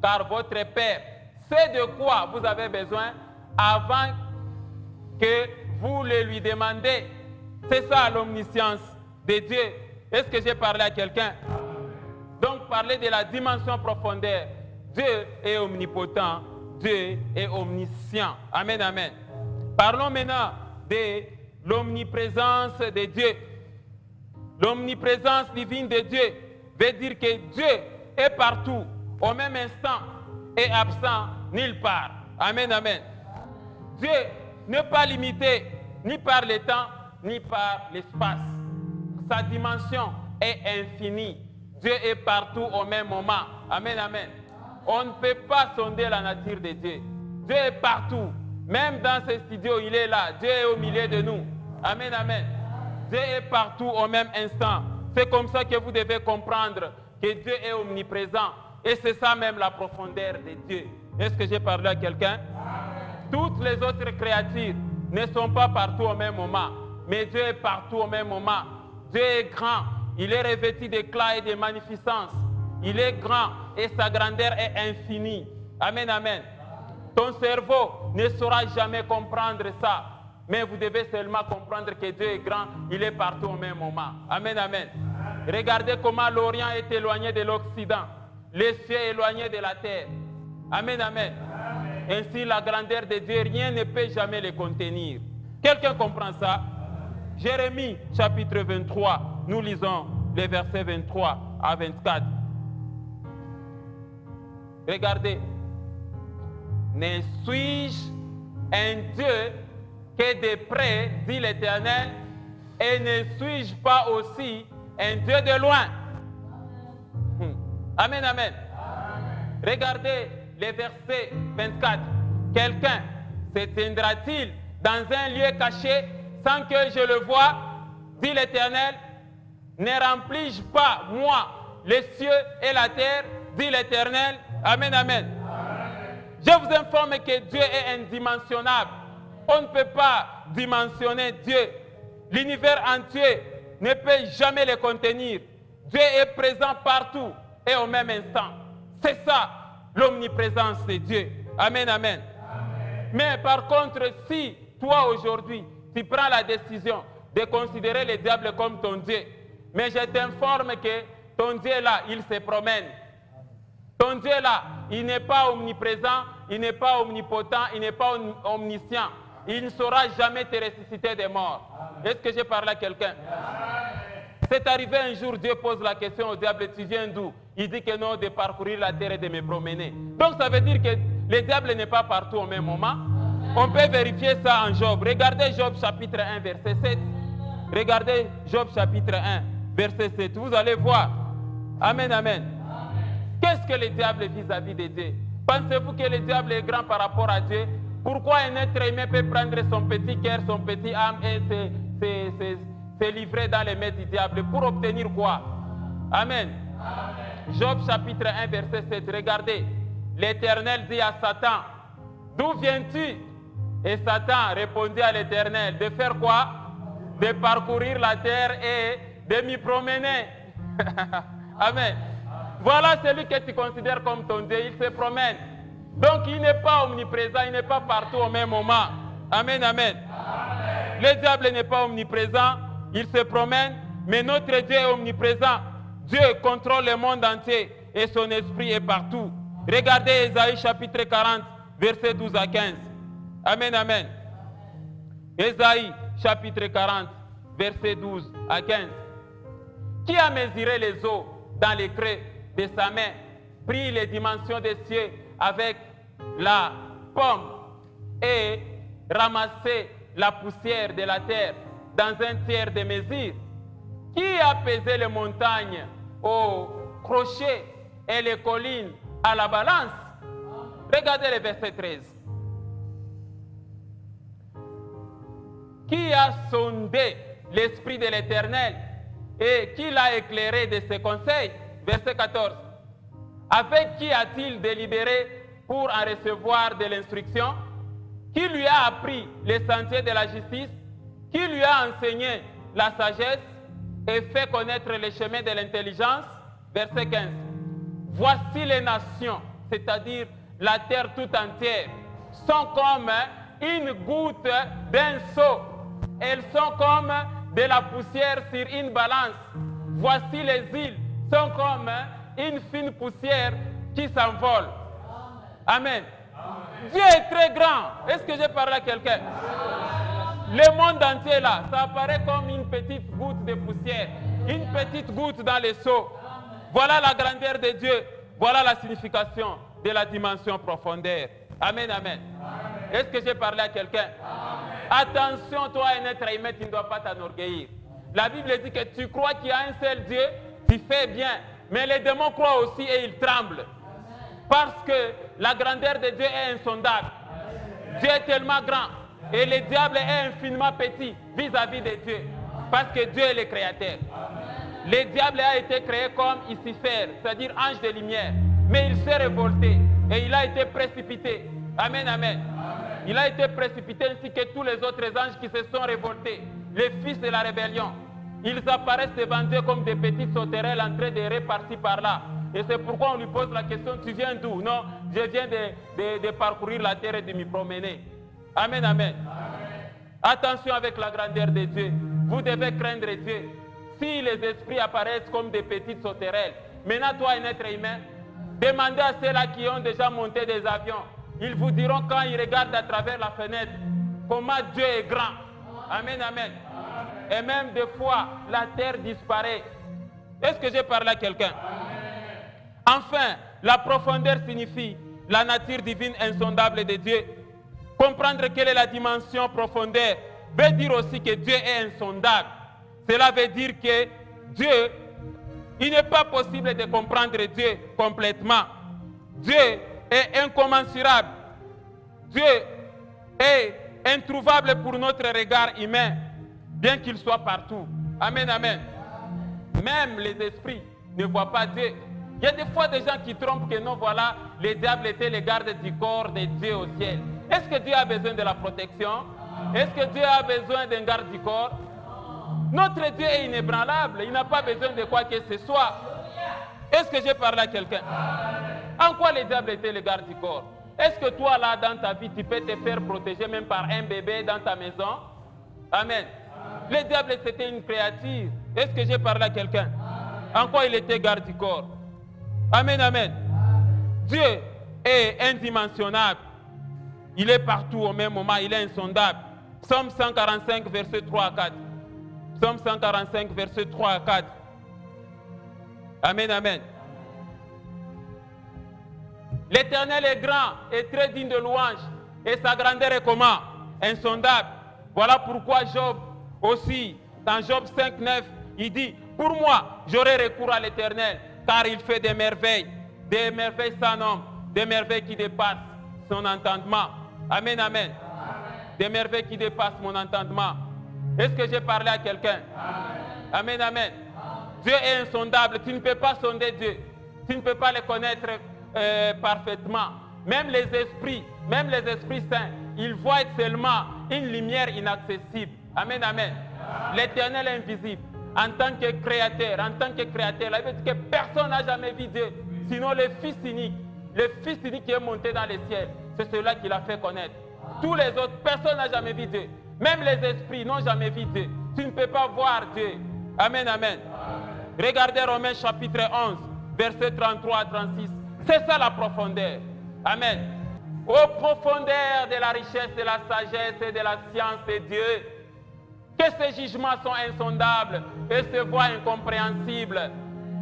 car votre Père sait de quoi vous avez besoin avant que vous le lui demandez. C'est ça l'omniscience de Dieu. Est-ce que j'ai parlé à quelqu'un? Donc, parler de la dimension profondeur. Dieu est omnipotent, Dieu est omniscient. Amen, amen. Parlons maintenant de l'omniprésence de Dieu. L'omniprésence divine de Dieu veut dire que Dieu est partout, au même instant, et absent nulle part. Amen, amen. Dieu n'est pas limité ni par le temps, ni par l'espace. Sa dimension est infinie. Dieu est partout au même moment. Amen, amen. On ne peut pas sonder la nature de Dieu. Dieu est partout. Même dans ce studio, il est là. Dieu est au milieu de nous. Amen, amen. Dieu est partout au même instant. C'est comme ça que vous devez comprendre que Dieu est omniprésent. Et c'est ça même la profondeur de Dieu. Est-ce que j'ai parlé à quelqu'un? Toutes les autres créatures ne sont pas partout au même moment. Mais Dieu est partout au même moment. Dieu est grand. Il est revêtu d'éclat et de magnificence. Il est grand et sa grandeur est infinie. Amen, amen. Ton cerveau ne saura jamais comprendre ça. Mais vous devez seulement comprendre que Dieu est grand. Il est partout au même moment. Amen, amen. Regardez comment l'Orient est éloigné de l'Occident. Les cieux éloignés de la terre. Amen, amen. Ainsi, la grandeur de Dieu, rien ne peut jamais le contenir. Quelqu'un comprend ça? Jérémie, chapitre 23. Nous lisons les versets 23 à 24. Regardez. Ne suis-je un Dieu que de près, dit l'Éternel, et ne suis-je pas aussi un Dieu de loin? Amen, amen. Regardez les versets 24. Quelqu'un s'éteindra-t-il dans un lieu caché sans que je le voie, dit l'Éternel? Ne remplis-je pas, moi, les cieux et la terre, dit l'Éternel? Amen, amen. Je vous informe que Dieu est indimensionnable. On ne peut pas dimensionner Dieu. L'univers entier ne peut jamais le contenir. Dieu est présent partout et au même instant. C'est ça, l'omniprésence de Dieu. Amen, amen. Mais par contre, si toi aujourd'hui, tu prends la décision de considérer le diable comme ton Dieu, mais je t'informe que ton Dieu là, il se promène. Ton Dieu là, il n'est pas omniprésent, il n'est pas omnipotent, il n'est pas omniscient. Il ne saura jamais te ressusciter des morts. Est-ce que j'ai parlé à quelqu'un? C'est arrivé un jour, Dieu pose la question au diable, tu viens d'où? Il dit que non, de parcourir la terre et de me promener. Donc ça veut dire que le diable n'est pas partout au même moment. On peut vérifier ça en Job. Regardez Job chapitre 1, verset 7. Regardez Job chapitre 1, verset 7. Vous allez voir. Amen, amen. Qu'est-ce que le diable vis-à-vis de Dieu? Pensez-vous que le diable est grand par rapport à Dieu? Pourquoi un être humain peut prendre son petit cœur, son petit âme et se livrer dans les mains du diable pour obtenir quoi? Amen. Job chapitre 1, verset 7. Regardez. L'Éternel dit à Satan, d'où viens-tu? Et Satan répondit à l'Éternel, de faire quoi? De parcourir la terre et de m'y promener. Amen. Voilà celui que tu considères comme ton Dieu, il se promène. Donc il n'est pas omniprésent, il n'est pas partout au même moment. Amen, amen. Le diable n'est pas omniprésent, il se promène, mais notre Dieu est omniprésent. Dieu contrôle le monde entier et son esprit est partout. Regardez Ésaïe chapitre 40, versets 12 à 15. Amen, amen. Ésaïe chapitre 40, versets 12 à 15. Qui a mesuré les eaux dans les creux de sa main, pris les dimensions des cieux avec la pomme et ramassé la poussière de la terre dans un tiers de mesure? Qui a pesé les montagnes au crochet et les collines à la balance? Regardez le verset 13. Qui a sondé l'esprit de l'Éternel et qui l'a éclairé de ses conseils? Verset 14. Avec qui a-t-il délibéré pour en recevoir de l'instruction? Qui lui a appris les sentiers de la justice? Qui lui a enseigné la sagesse et fait connaître les chemins de l'intelligence? Verset 15. Voici les nations, c'est-à-dire la terre tout entière, sont comme une goutte d'un seau. Elles sont comme de la poussière sur une balance. Voici les îles, sont comme une fine poussière qui s'envole. Amen. Dieu est très grand. Est-ce que j'ai parlé à quelqu'un? Le monde entier là, ça apparaît comme une petite goutte de poussière, une petite goutte dans le seau. Voilà la grandeur de Dieu. Voilà la signification de la dimension profondeur. Amen, amen. Est-ce que j'ai parlé à quelqu'un? Attention, toi, un être humain, tu ne dois pas t'enorgueillir. La Bible dit que tu crois qu'il y a un seul Dieu, tu fais bien. Mais les démons croient aussi et ils tremblent. Parce que la grandeur de Dieu est insondable. Dieu est tellement grand. Et le diable est infiniment petit vis-à-vis de Dieu. Parce que Dieu est le créateur. Le diable a été créé comme Lucifer, c'est-à-dire ange de lumière. Mais il s'est révolté et il a été précipité. Amen, amen. Il a été précipité ainsi que tous les autres anges qui se sont révoltés. Les fils de la rébellion. Ils apparaissent devant Dieu comme des petites sauterelles en train d'errer par-ci par-là. Et c'est pourquoi on lui pose la question, tu viens d'où? Non, je viens de parcourir la terre et de m'y promener. Amen, amen. Attention avec la grandeur de Dieu. Vous devez craindre Dieu. Si les esprits apparaissent comme des petites sauterelles, maintenant toi, un être humain, demandez à ceux-là qui ont déjà monté des avions. Ils vous diront quand ils regardent à travers la fenêtre comment Dieu est grand. Amen, amen. Et même des fois, la terre disparaît. Est-ce que j'ai parlé à quelqu'un? Enfin, la profondeur signifie la nature divine insondable de Dieu. Comprendre quelle est la dimension profondeur veut dire aussi que Dieu est insondable. Cela veut dire que Dieu, il n'est pas possible de comprendre Dieu complètement. Dieu est incommensurable. Dieu est introuvable pour notre regard humain, bien qu'il soit partout. Amen, amen. Même les esprits ne voient pas Dieu. Il y a des fois des gens qui trompent que non, voilà, les diables étaient les gardes du corps de Dieu au ciel. Est-ce que Dieu a besoin de la protection? Est-ce que Dieu a besoin d'un garde du corps? Notre Dieu est inébranlable. Il n'a pas besoin de quoi que ce soit. Est-ce que j'ai parlé à quelqu'un? En quoi les diables étaient les gardes du corps? Est-ce que toi, là, dans ta vie, tu peux te faire protéger même par un bébé dans ta maison? Amen. Les diables, c'était une créature. Est-ce que j'ai parlé à quelqu'un? En quoi il était garde du corps? Amen, amen. Dieu est indimensionnable. Il est partout au même moment. Il est insondable. Psaume 145, verset 3 à 4. Psaume 145, verset 3 à 4. Amen, amen. L'Éternel est grand et très digne de louange. Et sa grandeur est comment? Insondable. Voilà pourquoi Job aussi, dans Job 5, 9, il dit, pour moi, j'aurai recours à l'Éternel, car il fait des merveilles sans nombre, des merveilles qui dépassent son entendement. Amen, amen. Des merveilles qui dépassent mon entendement. Est-ce que j'ai parlé à quelqu'un? Amen, amen. Dieu est insondable. Tu ne peux pas sonder Dieu. Tu ne peux pas le connaître parfaitement. Même les esprits saints, ils voient seulement une lumière inaccessible. Amen, amen. L'Éternel est invisible. En tant que créateur, la Bible dit que personne n'a jamais vu Dieu, sinon le Fils unique qui est monté dans les ciels. C'est celui-là qui l'a fait connaître. Tous les autres, personne n'a jamais vu Dieu. Même les esprits n'ont jamais vu Dieu. Tu ne peux pas voir Dieu. Amen, amen. Regardez Romains chapitre 11, versets 33 à 36. C'est ça la profondeur. Amen. Aux profondeurs de la richesse, de la sagesse et de la science de Dieu, que ces jugements sont insondables et ses voies incompréhensibles.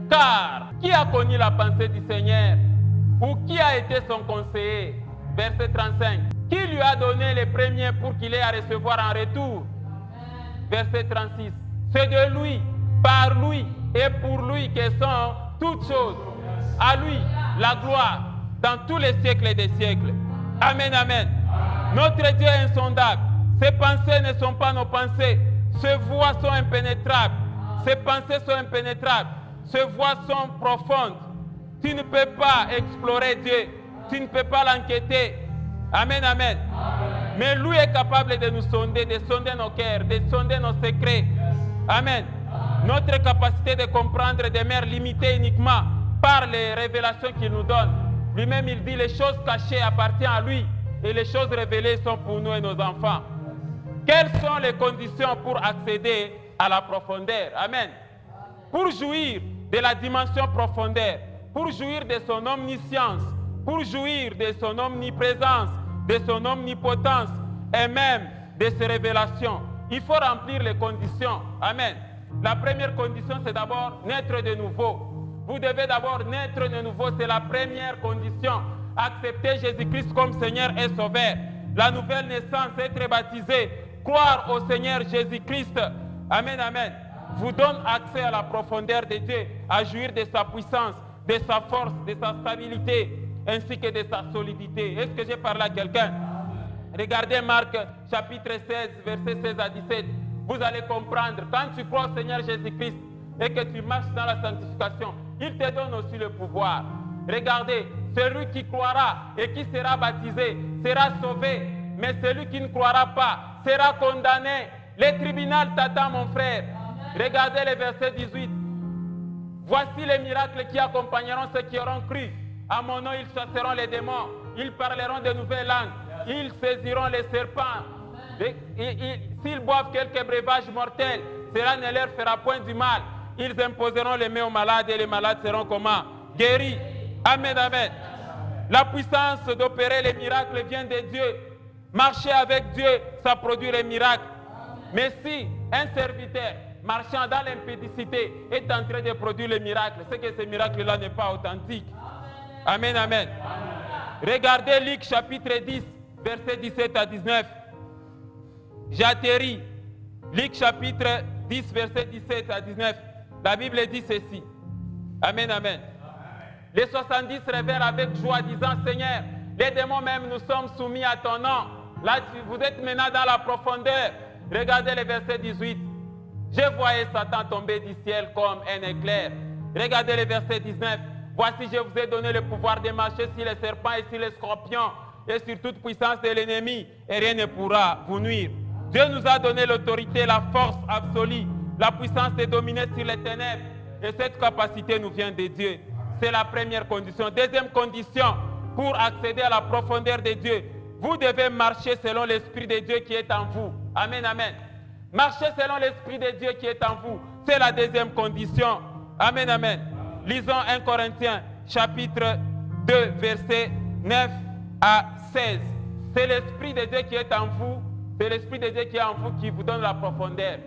Car qui a connu la pensée du Seigneur? Ou qui a été son conseiller? Verset 35. Qui lui a donné les premiers pour qu'il ait à recevoir en retour? Verset 36. C'est de lui, par lui et pour lui que sont toutes choses. À lui, la gloire dans tous les siècles des siècles. Amen, amen. Notre Dieu est insondable. Ses pensées ne sont pas nos pensées. Ses voies sont impénétrables. Ses pensées sont impénétrables. Ses voies sont profondes. Tu ne peux pas explorer Dieu. Tu ne peux pas l'enquêter. Amen, amen. Mais lui est capable de nous sonder, de sonder nos cœurs, de sonder nos secrets. Amen. Notre capacité de comprendre demeure limitée uniquement par les révélations qu'il nous donne. Lui-même, il dit les choses cachées appartiennent à lui et les choses révélées sont pour nous et nos enfants. Quelles sont les conditions pour accéder à la profondeur? Amen. Pour jouir de la dimension profondeur, pour jouir de son omniscience, pour jouir de son omniprésence, de son omnipotence et même de ses révélations, il faut remplir les conditions. Amen. La première condition, c'est d'abord naître de nouveau. Vous devez d'abord naître de nouveau, c'est la première condition. Accepter Jésus-Christ comme Seigneur et Sauveur. La nouvelle naissance, être baptisé, croire au Seigneur Jésus-Christ. Amen, amen. Vous donne accès à la profondeur de Dieu, à jouir de sa puissance, de sa force, de sa stabilité, ainsi que de sa solidité. Est-ce que j'ai parlé à quelqu'un? Regardez Marc chapitre 16, versets 16 à 17. Vous allez comprendre, quand tu crois au Seigneur Jésus-Christ et que tu marches dans la sanctification, il te donne aussi le pouvoir. Regardez, celui qui croira et qui sera baptisé sera sauvé, mais celui qui ne croira pas sera condamné. Le tribunal t'attend, mon frère. Regardez le verset 18. Voici les miracles qui accompagneront ceux qui auront cru. À mon nom, ils chasseront les démons. Ils parleront de nouvelles langues. Ils saisiront les serpents. S'ils boivent quelques breuvages mortels, cela ne leur fera point du mal. Ils imposeront les mains aux malades et les malades seront comment? Guéris. Amen, amen. La puissance d'opérer les miracles vient de Dieu. Marcher avec Dieu, ça produit les miracles. Mais si un serviteur marchant dans l'impudicité est en train de produire les miracles, c'est que ce miracle-là n'est pas authentique. Amen, amen. Regardez Luc chapitre 10, versets 17 à 19. J'atterris. Luc chapitre 10, versets 17 à 19. La Bible dit ceci. Amen, amen. Les 70 se révèlent avec joie, disant, Seigneur, les démons même nous sommes soumis à ton nom. Là, vous êtes maintenant dans la profondeur. Regardez le verset 18. Je voyais Satan tomber du ciel comme un éclair. Regardez le verset 19. Voici, je vous ai donné le pouvoir de marcher sur les serpents et sur les scorpions et sur toute puissance de l'ennemi, et rien ne pourra vous nuire. Dieu nous a donné l'autorité, la force absolue, la puissance de dominer sur les ténèbres. Et cette capacité nous vient de Dieu. C'est la première condition. Deuxième condition, pour accéder à la profondeur de Dieu, vous devez marcher selon l'Esprit de Dieu qui est en vous. Amen, amen. Marcher selon l'Esprit de Dieu qui est en vous. C'est la deuxième condition. Amen, amen. Lisons 1 Corinthiens, chapitre 2, versets 9 à 16. C'est l'Esprit de Dieu qui est en vous. C'est l'Esprit de Dieu qui est en vous qui vous donne la profondeur.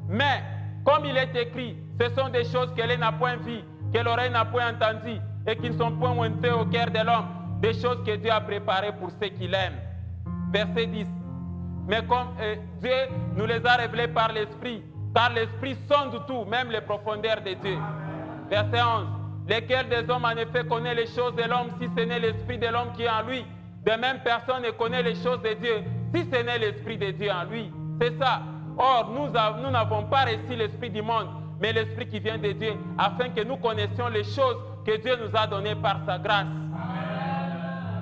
Mais, comme il est écrit, ce sont des choses que l'œil n'a point vues, que l'oreille n'a point entendues et qui ne sont point montées au cœur de l'homme. Des choses que Dieu a préparées pour ceux qui l'aiment. Verset 10. Mais comme Dieu nous les a révélées par l'Esprit, car l'Esprit sonde tout, même les profondeurs de Dieu. Verset 11. Lesquels des hommes en effet connaît les choses de l'homme si ce n'est l'Esprit de l'homme qui est en lui. De même personne ne connaît les choses de Dieu si ce n'est l'Esprit de Dieu en lui. C'est ça. Or, nous n'avons pas reçu l'Esprit du monde, mais l'Esprit qui vient de Dieu, afin que nous connaissions les choses que Dieu nous a données par sa grâce.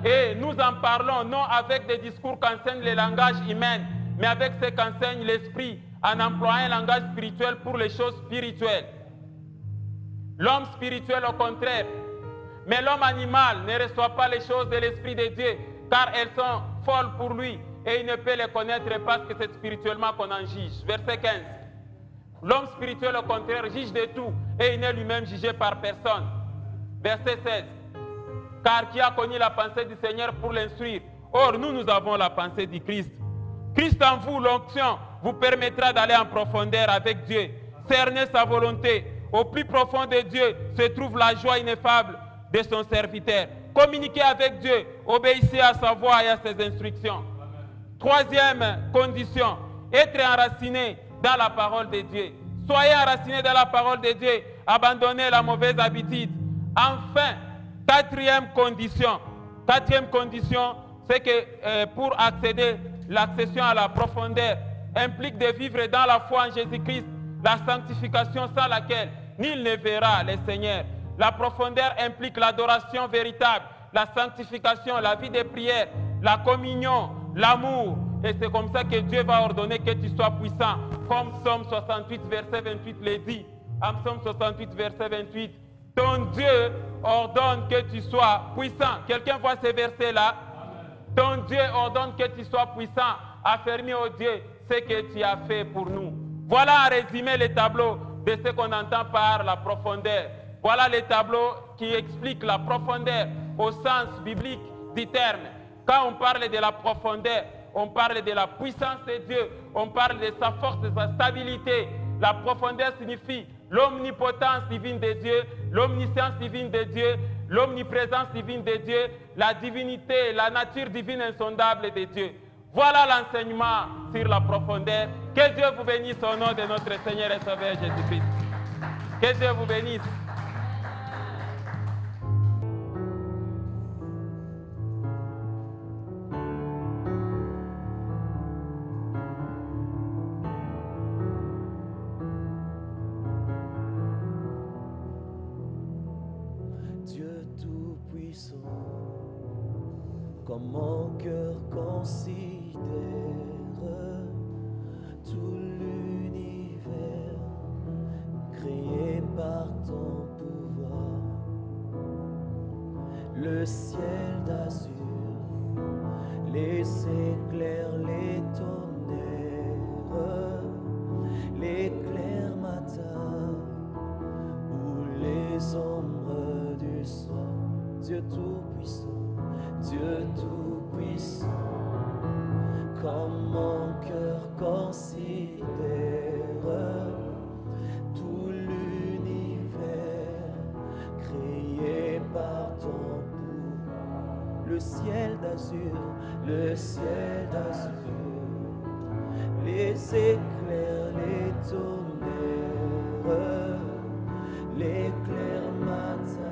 Et nous en parlons non avec des discours qu'enseigne le langage humain, mais avec ce qu'enseigne l'Esprit, en employant un langage spirituel pour les choses spirituelles. L'homme spirituel au contraire. Mais l'homme animal ne reçoit pas les choses de l'Esprit de Dieu, car elles sont folles pour lui, et il ne peut les connaître parce que c'est spirituellement qu'on en juge. Verset 15. L'homme spirituel au contraire juge de tout, et il n'est lui-même jugé par personne. Verset 16. Car qui a connu la pensée du Seigneur pour l'instruire? Or, nous avons la pensée du Christ. Christ en vous, l'onction, vous permettra d'aller en profondeur avec Dieu, cerner sa volonté. Au plus profond de Dieu se trouve la joie ineffable de son serviteur. Communiquez avec Dieu, obéissez à sa voix et à ses instructions. Troisième condition, être enraciné dans la parole de Dieu. Soyez enraciné dans la parole de Dieu, abandonnez la mauvaise habitude. Enfin, quatrième condition, c'est que pour accéder, l'accession à la profondeur implique de vivre dans la foi en Jésus-Christ, la sanctification sans laquelle nul ne verra le Seigneur. La profondeur implique l'adoration véritable, la sanctification, la vie de prière, la communion, l'amour. Et c'est comme ça que Dieu va ordonner que tu sois puissant. Comme Psaume 68, verset 28 le dit. En Psaume 68, verset 28, ton Dieu ordonne que tu sois puissant. Quelqu'un voit ce verset-là? Ton Dieu ordonne que tu sois puissant. Affermis au Dieu ce que tu as fait pour nous. Voilà en résumé le tableau de ce qu'on entend par la profondeur. Voilà le tableau qui explique la profondeur au sens biblique du terme. Quand on parle de la profondeur, on parle de la puissance de Dieu, on parle de sa force, de sa stabilité. La profondeur signifie l'omnipotence divine de Dieu, l'omniscience divine de Dieu, l'omniprésence divine de Dieu, la divinité, la nature divine insondable de Dieu. Voilà l'enseignement sur la profondeur. Que Dieu vous bénisse au nom de notre Seigneur et Sauveur Jésus-Christ. Que Dieu vous bénisse. Dieu Tout-Puissant, comme mon cœur considère tout l'univers créé par ton pouvoir, le ciel d'azur, les éclairs, les tonnerres, l'éclair matin ou les ombres du soir. Dieu Tout-Puissant, Dieu Tout-Puissant, comme mon cœur considère tout l'univers créé par ton pouvoir, le ciel d'azur, les éclairs, les tonnerres, l'éclair matin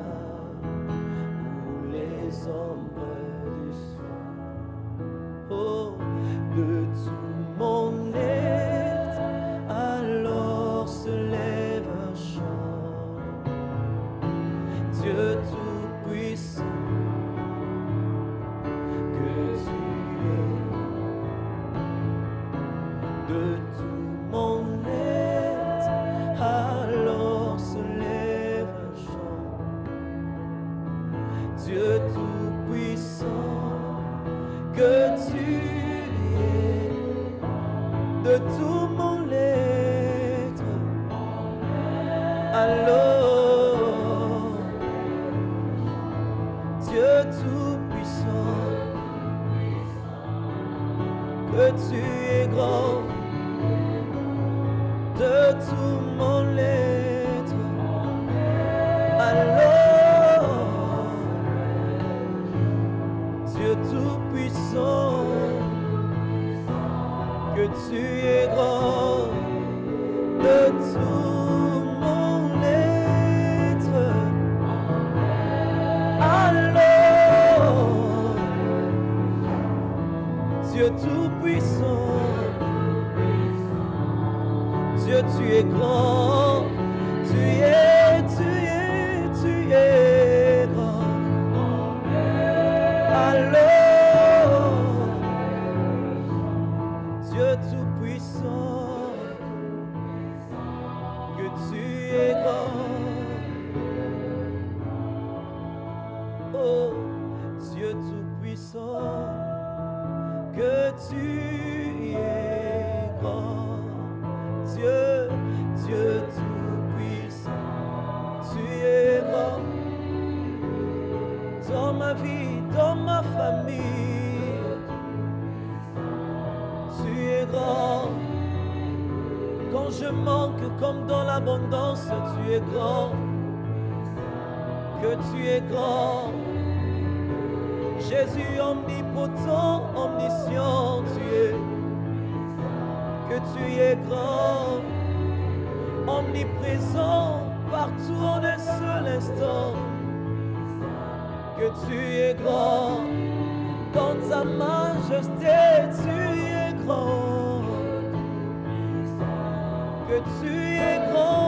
Dieu tout-puissant, que tu es de tout mon être. Alors, Dieu tout-puissant, que tu es grand de tout mon être. Alors, Dieu tout-puissant, que tu es grand de tout mon être. Alors, Dieu tout-puissant, Dieu tu es grand, tu es grand. Alors, Dieu tout-puissant, que tu es grand. Oh, Dieu tout-puissant, que tu es grand. Dieu tout-puissant, tu es grand. Dans ma vie, dans ma famille, tu es grand. Quand je manque comme dans l'abondance, tu es grand. Que tu es grand. Jésus omnipotent, omniscient, tu es. Que tu es grand, omniprésent, partout en un seul instant. Que tu es grand, dans ta majesté, tu es grand. Que tu es grand.